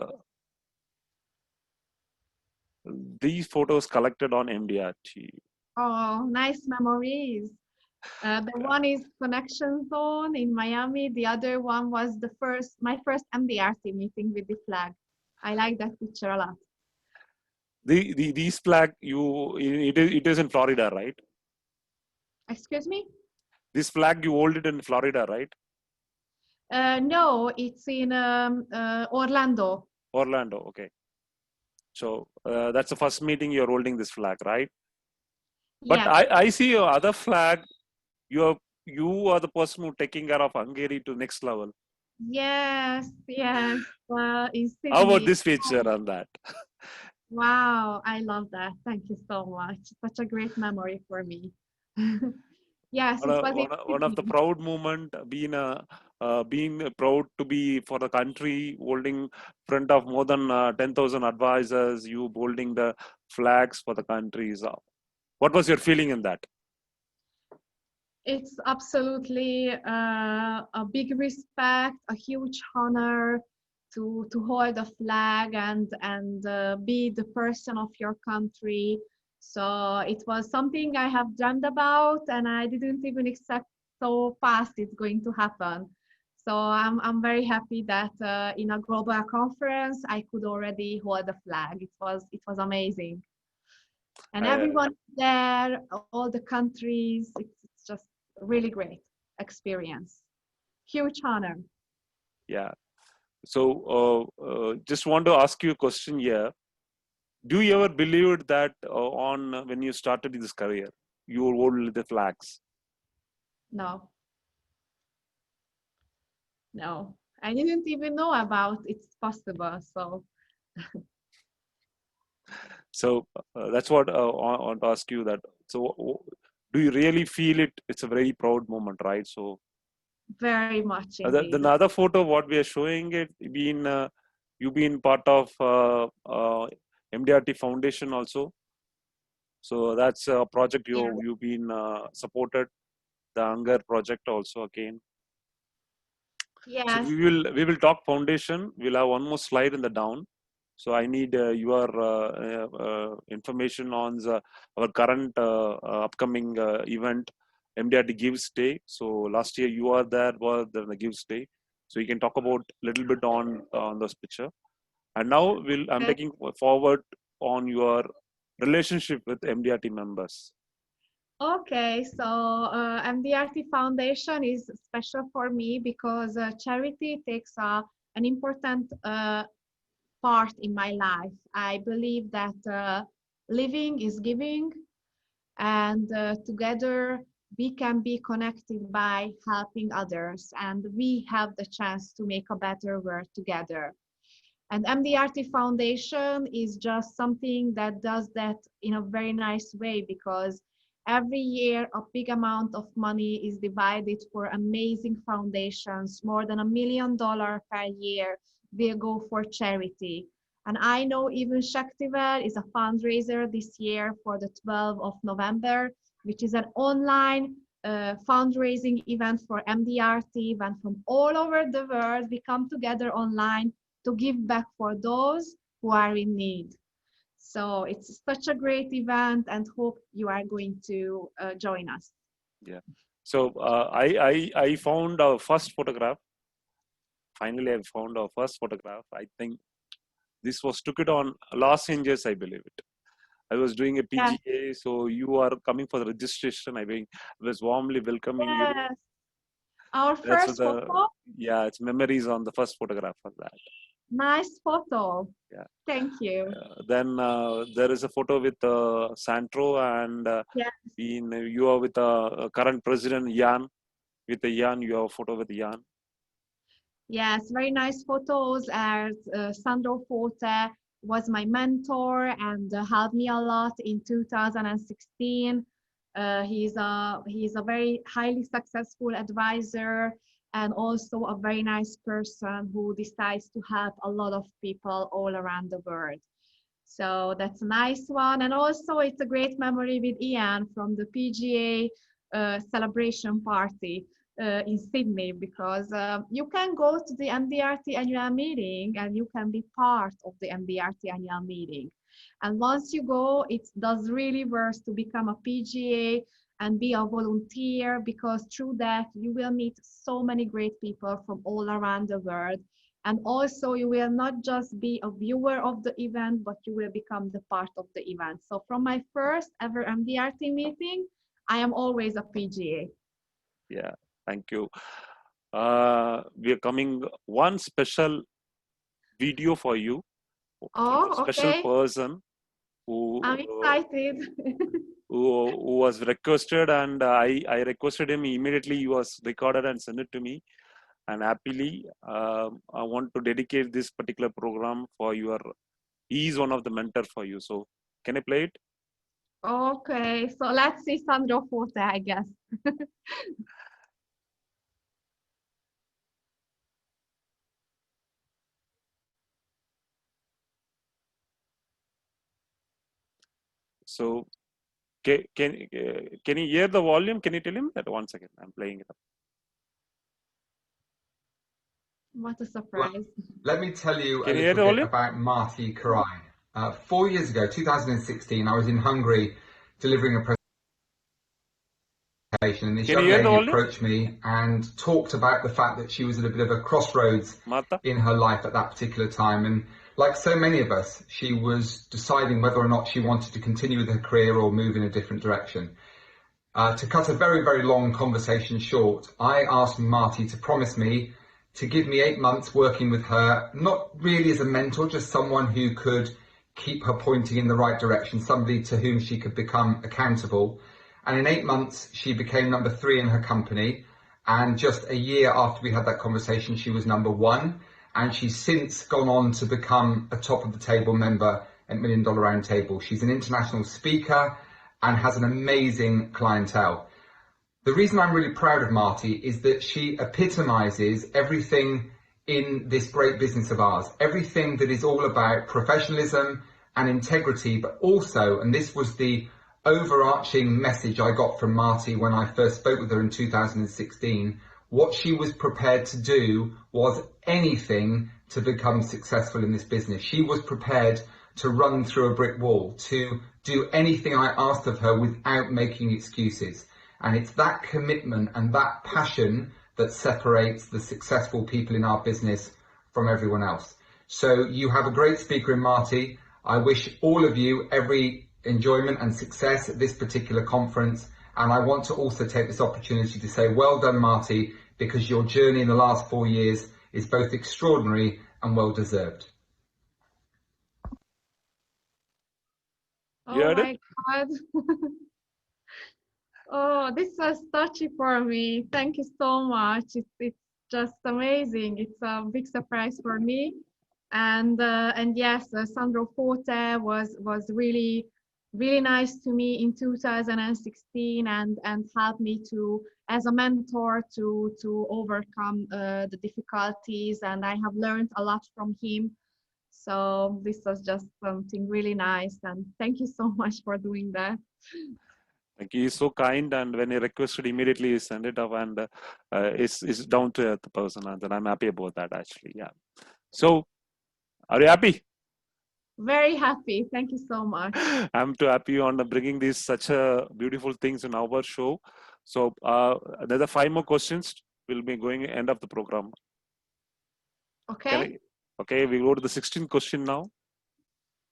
these photos collected on Mdrt. Oh, nice memories. The one is Connection Zone in Miami. The other one was my first Mdrt meeting with the flag. I like that picture a lot. These flag, it is in Florida, right? Excuse me? This flag, you hold it in Florida, right? No, it's in Orlando. Orlando, okay. So that's the first meeting you're holding this flag, right? But Yes. I see your other flag. You are the person who taking care of Hungary to next level. Yes, yes. In Sydney. How about this picture on that? Wow, I love that. Thank you so much. Such a great memory for me. Yes, it was one of the proud moment, being proud to be for the country, holding front of more than 10,000 advisors, you holding the flags for the countries. What was your feeling in that? It's absolutely a big respect, a huge honor to hold a flag and be the person of your country. So it was something I have dreamed about, and I didn't even expect so fast it's going to happen. So I'm very happy that in a global conference I could already hold a flag. It was amazing, and everyone there, all the countries. It's just really great experience. Huge honor. Yeah. So just want to ask you a question here. Do you ever believed that on when you started this career, you would hold the flags? No, no. I didn't even know about it's possible. So So that's what I want to ask you that. So do you really feel it? It's a very proud moment, right? So very much the indeed. another photo, what we are showing it, you been part of MDRT Foundation also. So that's a project Yeah. you've been supported, the Hunger project also again. So Yes. we will talk foundation. We'll have one more slide in the down. So I need your information on our current upcoming event, MDRT Gives Day. So last year you are there was the Gives Day. So you can talk about a little bit on this picture. And now I'm Okay. taking forward on your relationship with MDRT members. Okay. So Mdrt Foundation is special for me because charity takes an important part in my life. I believe that living is giving, and together we can be connected by helping others, and we have the chance to make a better world together. And Mdrt Foundation is just something that does that in a very nice way, because every year a big amount of money is divided for amazing foundations. More than $1 million per year will go for charity. And I know even Shaktival is a fundraiser this year for the 12th of November, which is an online fundraising event for Mdrt, when from all over the world we come together online to give back for those who are in need. So it's such a great event, and hope you are going to join us. Yeah. So I found our first photograph. Finally, I found our first photograph. I think this was took it on Los Angeles, I believe it. I was doing a Yes, PGA, so you are coming for the registration. Was warmly welcoming you. yes. Our That's what first the photo, yeah, it's memories on the first photograph of that. nice photo. Yeah. Thank you. Then there is a photo with Santro and Yeah, you are with the current president Jan. With the Jan, you have a photo with Jan. yes, very nice photos. As Sandro Forte was my mentor and helped me a lot in 2016. He's a very highly successful advisor, and also a very nice person who decides to help a lot of people all around the world. So that's a nice one. And also it's a great memory with Ian from the PGA celebration party in Sydney, because you can go to the Mdrt annual meeting and you can be part of the Mdrt annual meeting. And once you go, it does really worth to become a PGA and be a volunteer, because through that you will meet so many great people from all around the world. And also you will not just be a viewer of the event, but you will become the part of the event. So from my first ever Mdrt meeting, I am always a PGA. Yeah, thank you. We are coming one special video for you. Oh, Special okay. person I'm excited. who was requested, and I requested him immediately. He was recorded and sent it to me, and happily I want to dedicate this particular program for your. He is one of the mentor for you. So can I play it? Okay, so let's see Sandro Forte, I guess. So Can you hear the volume? Can you tell him that? 1 second, I'm playing it up. What a surprise. Well, let me tell you Can a you hear the little bit volume? about Marta Karai. 4 years ago, 2016, I was in Hungary delivering a presentation, and this Can you young hear the lady volume? approached me and talked about the fact that she was at a bit of a crossroads Marta? in her life at that particular time. And like so many of us, she was deciding whether or not she wanted to continue with her career or move in a different direction. To cut a very, very long conversation short, I asked Marty to promise me to give me 8 months working with her, not really as a mentor, just someone who could keep her pointing in the right direction, somebody to whom she could become accountable. And in 8 months, she became number 3 in her company. And just a year after we had that conversation, she was number 1. And she's since gone on to become a top of the table member at $1 Million Round Table. She's an international speaker and has an amazing clientele. The reason I'm really proud of Marty is that she epitomizes everything in this great business of ours, everything that is all about professionalism and integrity, but also, and this was the overarching message I got from Marty when I first spoke with her in 2016, what she was prepared to do was anything to become successful in this business. She was prepared to run through a brick wall, to do anything I asked of her without making excuses. And it's that commitment and that passion that separates the successful people in our business from everyone else. So you have a great speaker in Marty. I wish all of you every enjoyment and success at this particular conference. And I want to also take this opportunity to say, well done, Marty, because your journey in the last 4 years is both extraordinary and well deserved. You Oh heard it? my God. Oh, this was touchy for me. Thank you so much. It's just amazing. It's a big surprise for me. And yes, Sandro Forte was really nice to me in 2016 and helped me to as a mentor to overcome the difficulties, and I have learned a lot from him. So this was just something really nice, and thank you so much for doing that. Like, he is so kind, and when he requested, immediately he sent it up, and it's down to earth person, and I'm happy about that actually. Yeah. So, are you happy? Very happy. Thank you so much. I'm too happy on bringing these such beautiful things in our show. So, another 5 more questions will be going end of the program. Okay. Okay, we go to the 16th question now.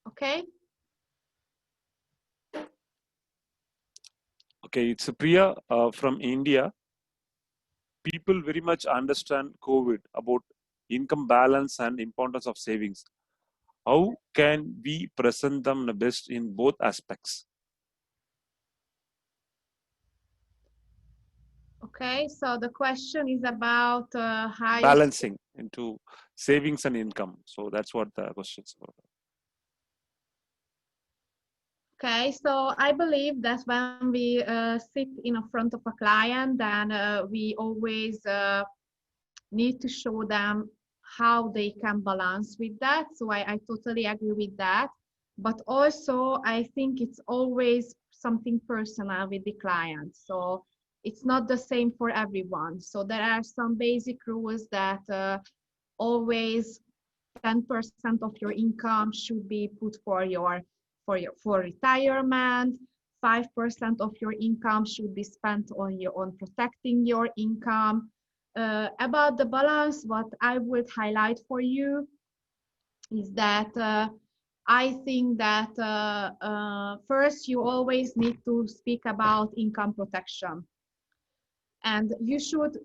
Okay. Okay, it's a Priya from India. People very much understand COVID about income balance and importance of savings. How can we present them the best in both aspects? Okay, so the question is about how Balancing into savings and income. So that's what the question is about. Okay, so I believe that when we sit in front of a client, then we always need to show them how they can balance with that. So I totally agree with that. But also, I think it's always something personal with the client. So it's not the same for everyone. So there are some basic rules that always 10% of your income should be put for retirement. 5% of your income should be spent on protecting your income. About the balance, what I would highlight for you is that I think that first you always need to speak about income protection, and you should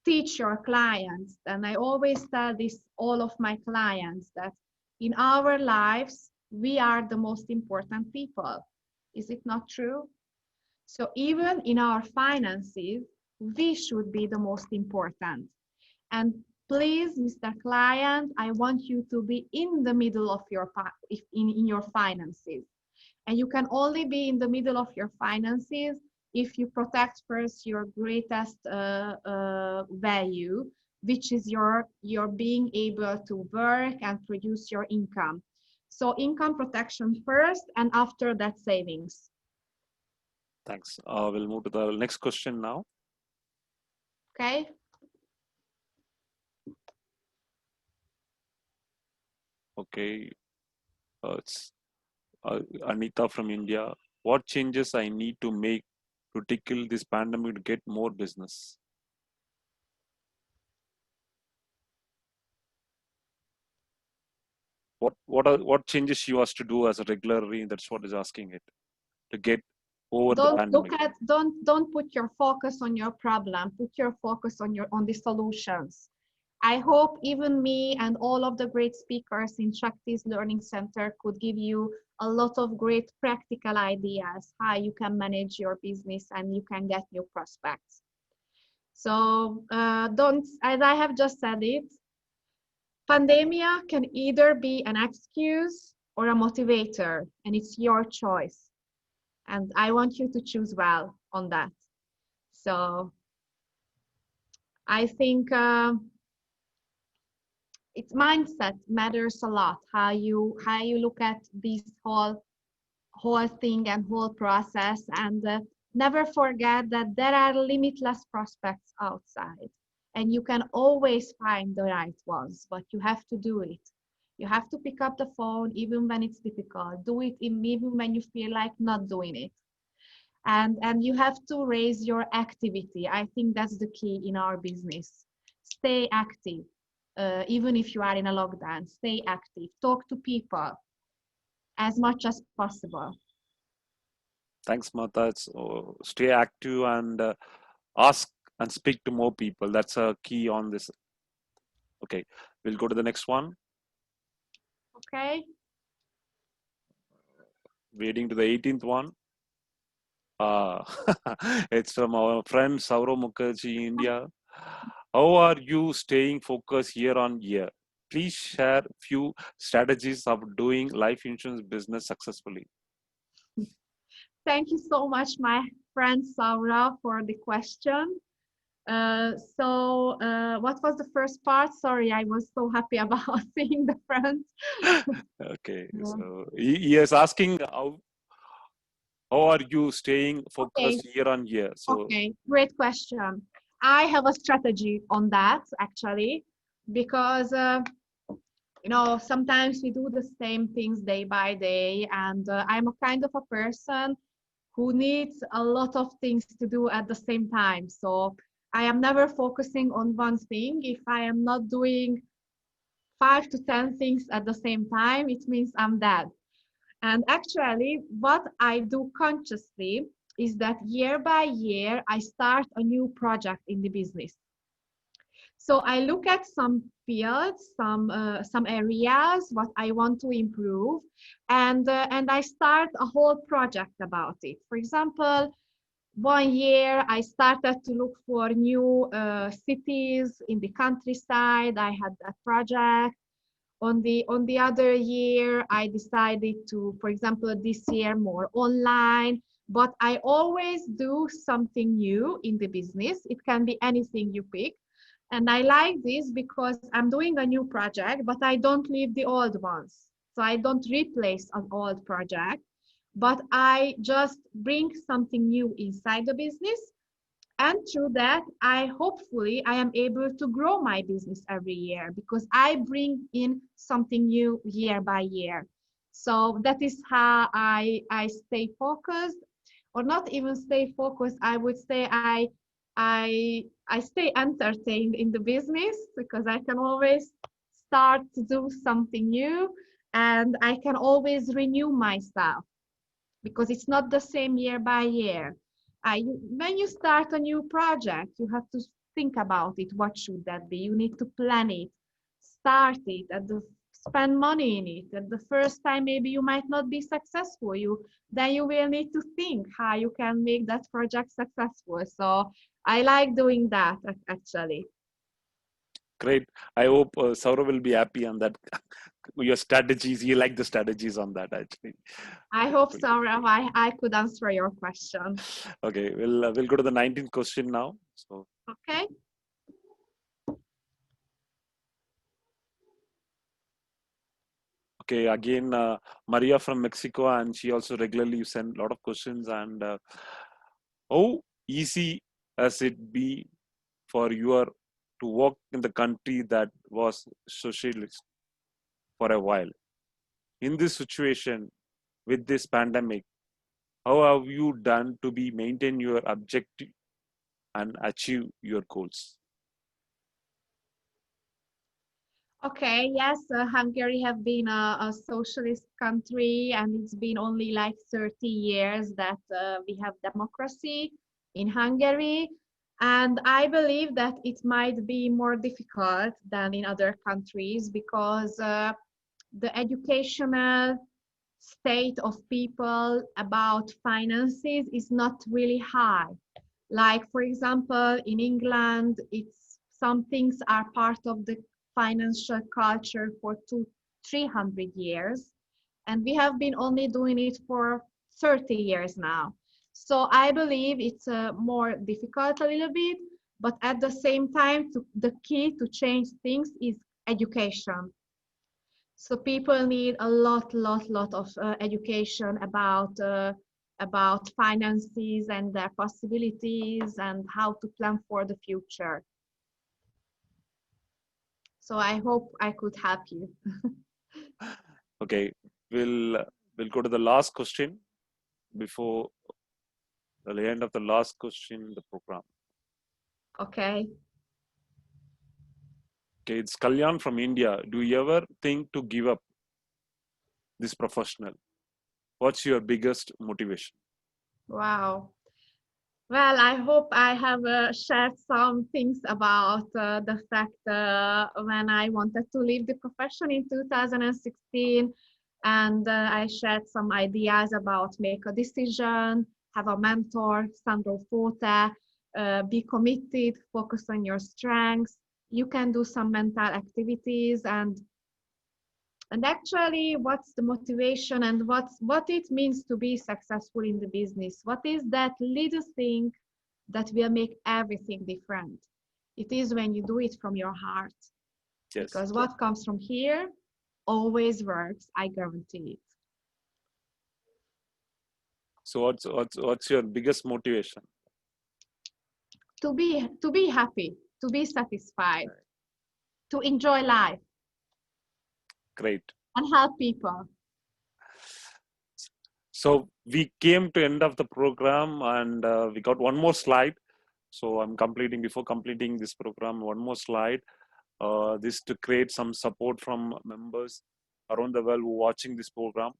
teach your clients, and I always tell this all of my clients, that in our lives we are the most important people. Is it not true? So even in our finances, we should be the most important. And please, Mr. Client, I want you to be in the middle of your in your finances. And you can only be in the middle of your finances if you protect first your greatest value, which is your being able to work and produce your income. So income protection first, and after that savings. Thanks. We'll move to the next question now. Okay. Okay. It's Anita from India. What changes I need to make to tackle this pandemic to get more business? What changes she was to do as a regularly? That's what is asking it to get over the pandemic. Don't put your focus on your problem. Put your focus on the solutions. I hope even me and all of the great speakers in Shakti's Learning Center could give you a lot of great practical ideas how you can manage your business and you can get new prospects. So as I have just said it, pandemia can either be an excuse or a motivator, and it's your choice. And I want you to choose well on that. So I think it's mindset matters a lot. How you look at this whole thing and whole process, and never forget that there are limitless prospects outside, and you can always find the right ones. But you have to do it. You have to pick up the phone even when it's difficult. Do it even when you feel like not doing it. And you have to raise your activity. I think that's the key in our business. Stay active. Even if you are in a lockdown, stay active. Talk to people as much as possible. Thanks, Marta. Stay active and ask and speak to more people. That's a key on this. Okay, we'll go to the next one. Okay. Waiting to the 18th one. It's from our friend Saurav Mukherjee, India. How are you staying focused year on year? Please share few strategies of doing life insurance business successfully. Thank you so much, my friend Saura, for the question. What was the first part? Sorry, I was so happy about seeing the friends. Okay, yeah. So he is asking how are you staying focused year on year? So okay, great question. I have a strategy on that actually, because you know, sometimes we do the same things day by day, and I'm a kind of a person who needs a lot of things to do at the same time. So I am never focusing on one thing. If I am not doing 5 to 10 things at the same time, it means I'm dead. And actually, what I do consciously is that year by year, I start a new project in the business. So I look at some fields, some areas, what I want to improve, and I start a whole project about it. For example, one year I started to look for new cities in the countryside. I had a project. On the other year, I decided to, for example, this year more online. But I always do something new in the business. It can be anything you pick. And I like this because I'm doing a new project, but I don't leave the old ones. So I don't replace an old project, but I just bring something new inside the business. And through that, hopefully I am able to grow my business every year because I bring in something new year by year. So that is how I stay focused, or not even stay focused. I would say I stay entertained in the business because I can always start to do something new, and I can always renew myself because it's not the same year by year. When you start a new project, you have to think about it. What should that be? You need to plan it, start it, spend money in it. At the first time, maybe you might not be successful. Then you will need to think how you can make that project successful. So I like doing that actually. Great. I hope Saurav will be happy on that. Your strategies, you like the strategies on that actually. I hope, Saurav, I could answer your question. Okay, we'll go to the 19th question now. So okay. Okay, again, Maria from Mexico, and she also regularly send a lot of questions. And How easy has it been for you to work in the country that was socialist for a while? In this situation, with this pandemic, how have you done to be maintain your objective and achieve your goals? Okay, yes, Hungary have been a socialist country, and it's been only like 30 years that we have democracy in Hungary. And I believe that it might be more difficult than in other countries because the educational state of people about finances is not really high. Like, for example, in England, it's some things are part of the financial culture for 300 years, and we have been only doing it for 30 years now. So I believe it's more difficult a little bit, but at the same time, the key to change things is education. So people need a lot of education about finances and their possibilities and how to plan for the future. So I hope I could help you. Okay, we'll go to the last question before the end of the last question in the program. Okay. Okay, it's Kalyan from India. Do you ever think to give up this professional? What's your biggest motivation? Wow. Well, I hope I have shared some things about the fact when I wanted to leave the profession in 2016, and I shared some ideas about make a decision, have a mentor, Sandro Forte, be committed, focus on your strengths. You can do some mental activities, and actually what's the motivation and what it means to be successful in the business. What is that little thing that will make everything different? It is when you do it from your heart. Yes. Because what comes from here always works, I guarantee it. So what's your biggest motivation? To be happy, to be satisfied, to enjoy life. Great. And help people. So we came to end of the program, and we got one more slide. So before completing this program, one more slide. This to create some support from members around the world who are watching this program.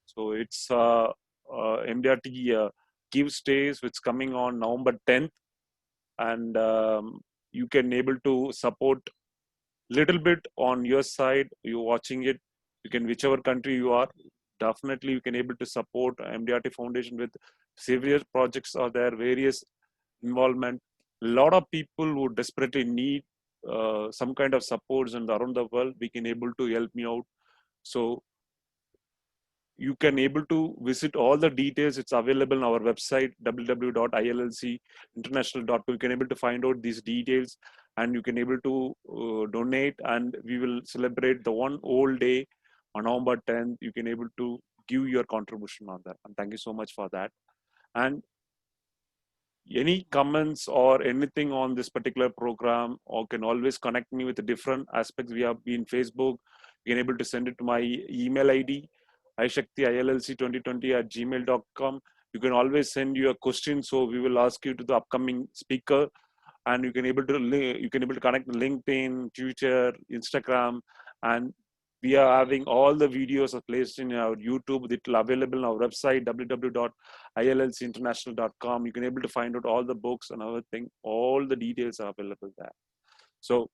So it's Mdrt Give Stays, which is coming on November 10th, and you can able to support little bit on your side. You're watching it. You can, whichever country you are, definitely you can able to support Mdrt Foundation with various projects are there, various involvement. A lot of people who desperately need some kind of supports and around the world, we can able to help me out. So you can able to visit all the details. It's available on our website www.iilcinternational.com. You can able to find out these details, and you can able to donate, and we will celebrate the one whole day on November 10th. You can able to give your contribution on that, and thank you so much for that. And any comments or anything on this particular program, or can always connect me with the different aspects. We have been Facebook. You can able to send it to my email ID, ishakti2020@gmail.com. You can always send your question, so we will ask you to the upcoming speaker, and you can able to connect LinkedIn, Twitter, Instagram, and we are having all the videos are placed in our YouTube. It will available on our website www.iilcinternational.com. You can able to find out all the books and everything. All the details are available there. So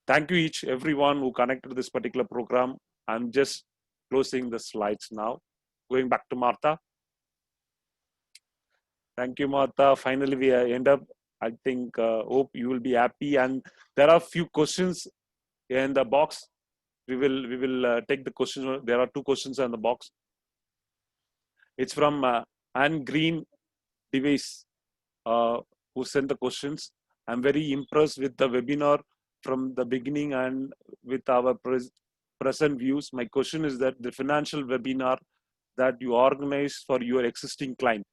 thank you everyone who connected to this particular program. I'm just closing the slides now. Going back to Marta. Thank you, Marta. Finally, we end up. I think, hope you will be happy. And there are a few questions in the box. We will take the questions. There are 2 questions in the box. It's from Anne Green Devise, who sent the questions. I'm very impressed with the webinar from the beginning and with our present views. My question is that the financial webinar that you organize for your existing client,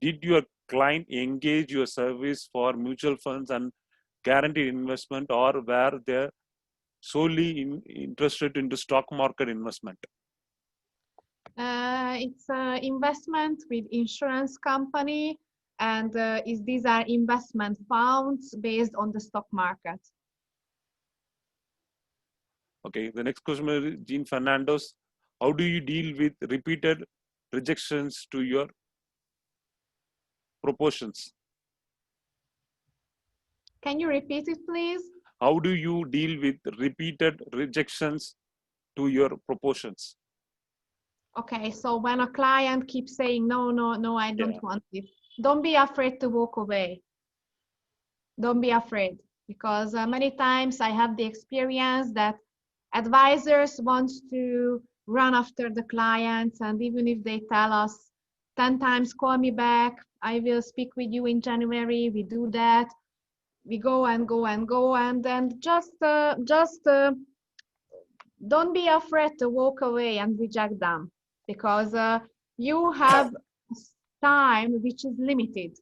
Did your client engage your service for mutual funds and guaranteed investment, or were they solely interested into stock market investment? It's an investment with insurance company, and these are investment funds based on the stock market. Okay, the next question is Jean Fernandez. How do you deal with repeated rejections to your propositions? Can you repeat it, please? How do you deal with repeated rejections to your propositions? Okay, so when a client keeps saying, no, no, no, I don't want it, don't be afraid to walk away. Don't be afraid, because many times I have the experience that advisors want to run after the clients, and even if they tell us 10 times, call me back, I will speak with you in January, we do that, we go and go and go, and then just don't be afraid to walk away and reject them, because you have time which is limited,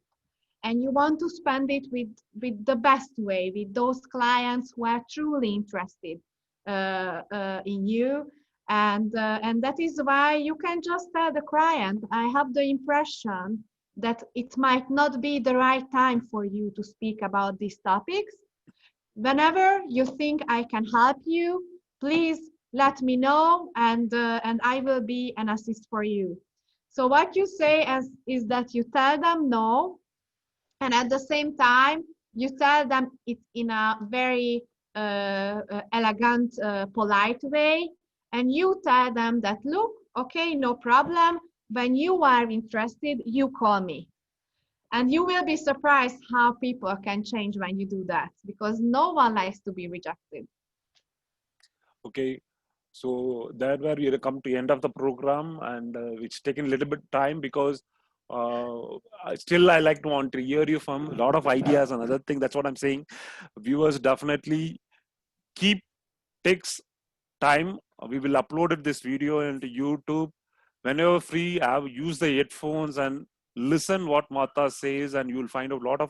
and you want to spend it with the best way, with those clients who are truly interested in you. And that is why you can just tell the client, I have the impression that it might not be the right time for you to speak about these topics. Whenever you think I can help you, please let me know, and I will be an assist for you. So what you say is that you tell them no, and at the same time, you tell them it in a very elegant, polite way. And you tell them that, look, okay, no problem. When you are interested, you call me. And you will be surprised how people can change when you do that, because no one likes to be rejected. Okay, so that where we come to the end of the program, and it's taken a little bit time, because still I like to want to hear you from a lot of ideas and other things. That's what I'm saying. Viewers definitely takes time. We will upload this video into YouTube. Whenever free, use the headphones and listen what Marta says, and you will find a lot of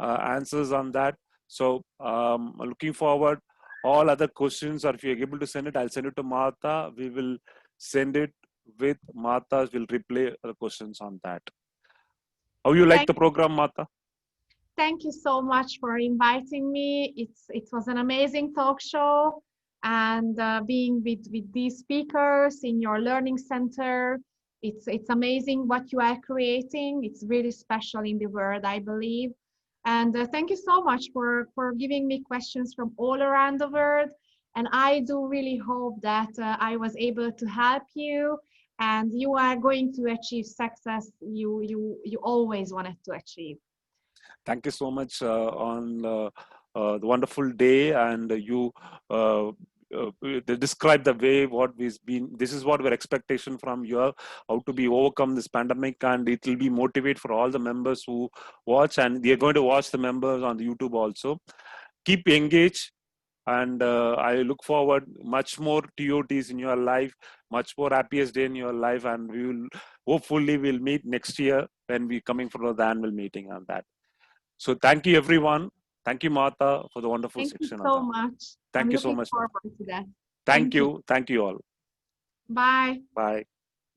answers on that. So looking forward. All other questions, or if you're able to send it, I'll send it to Marta. We will send it with Marta. We'll replay the questions on that. How you like the program, Marta? Thank you so much for inviting me. It was an amazing talk show, and being with these speakers in your learning center, it's amazing what you are creating. It's really special in the world, I believe. And thank you so much for giving me questions from all around the world. And I do really hope that I was able to help you, and you are going to achieve success you always wanted to achieve. Thank you so much on the wonderful day, and you describe the way what we've been. This is what our expectation from you, how to be overcome this pandemic, and it will be motivate for all the members who watch, and they are going to watch the members on the YouTube also. Keep engaged, and I look forward much more TOTs in your life, much more happiest day in your life, and we will hopefully we'll meet next year when we coming for the annual meeting on that. So thank you, everyone. Thank you, Marta, for the wonderful section. Thank you so much. Thank you so much. I'm looking forward to that. Thank you. Thank you all. Bye. Bye.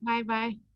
Bye-bye.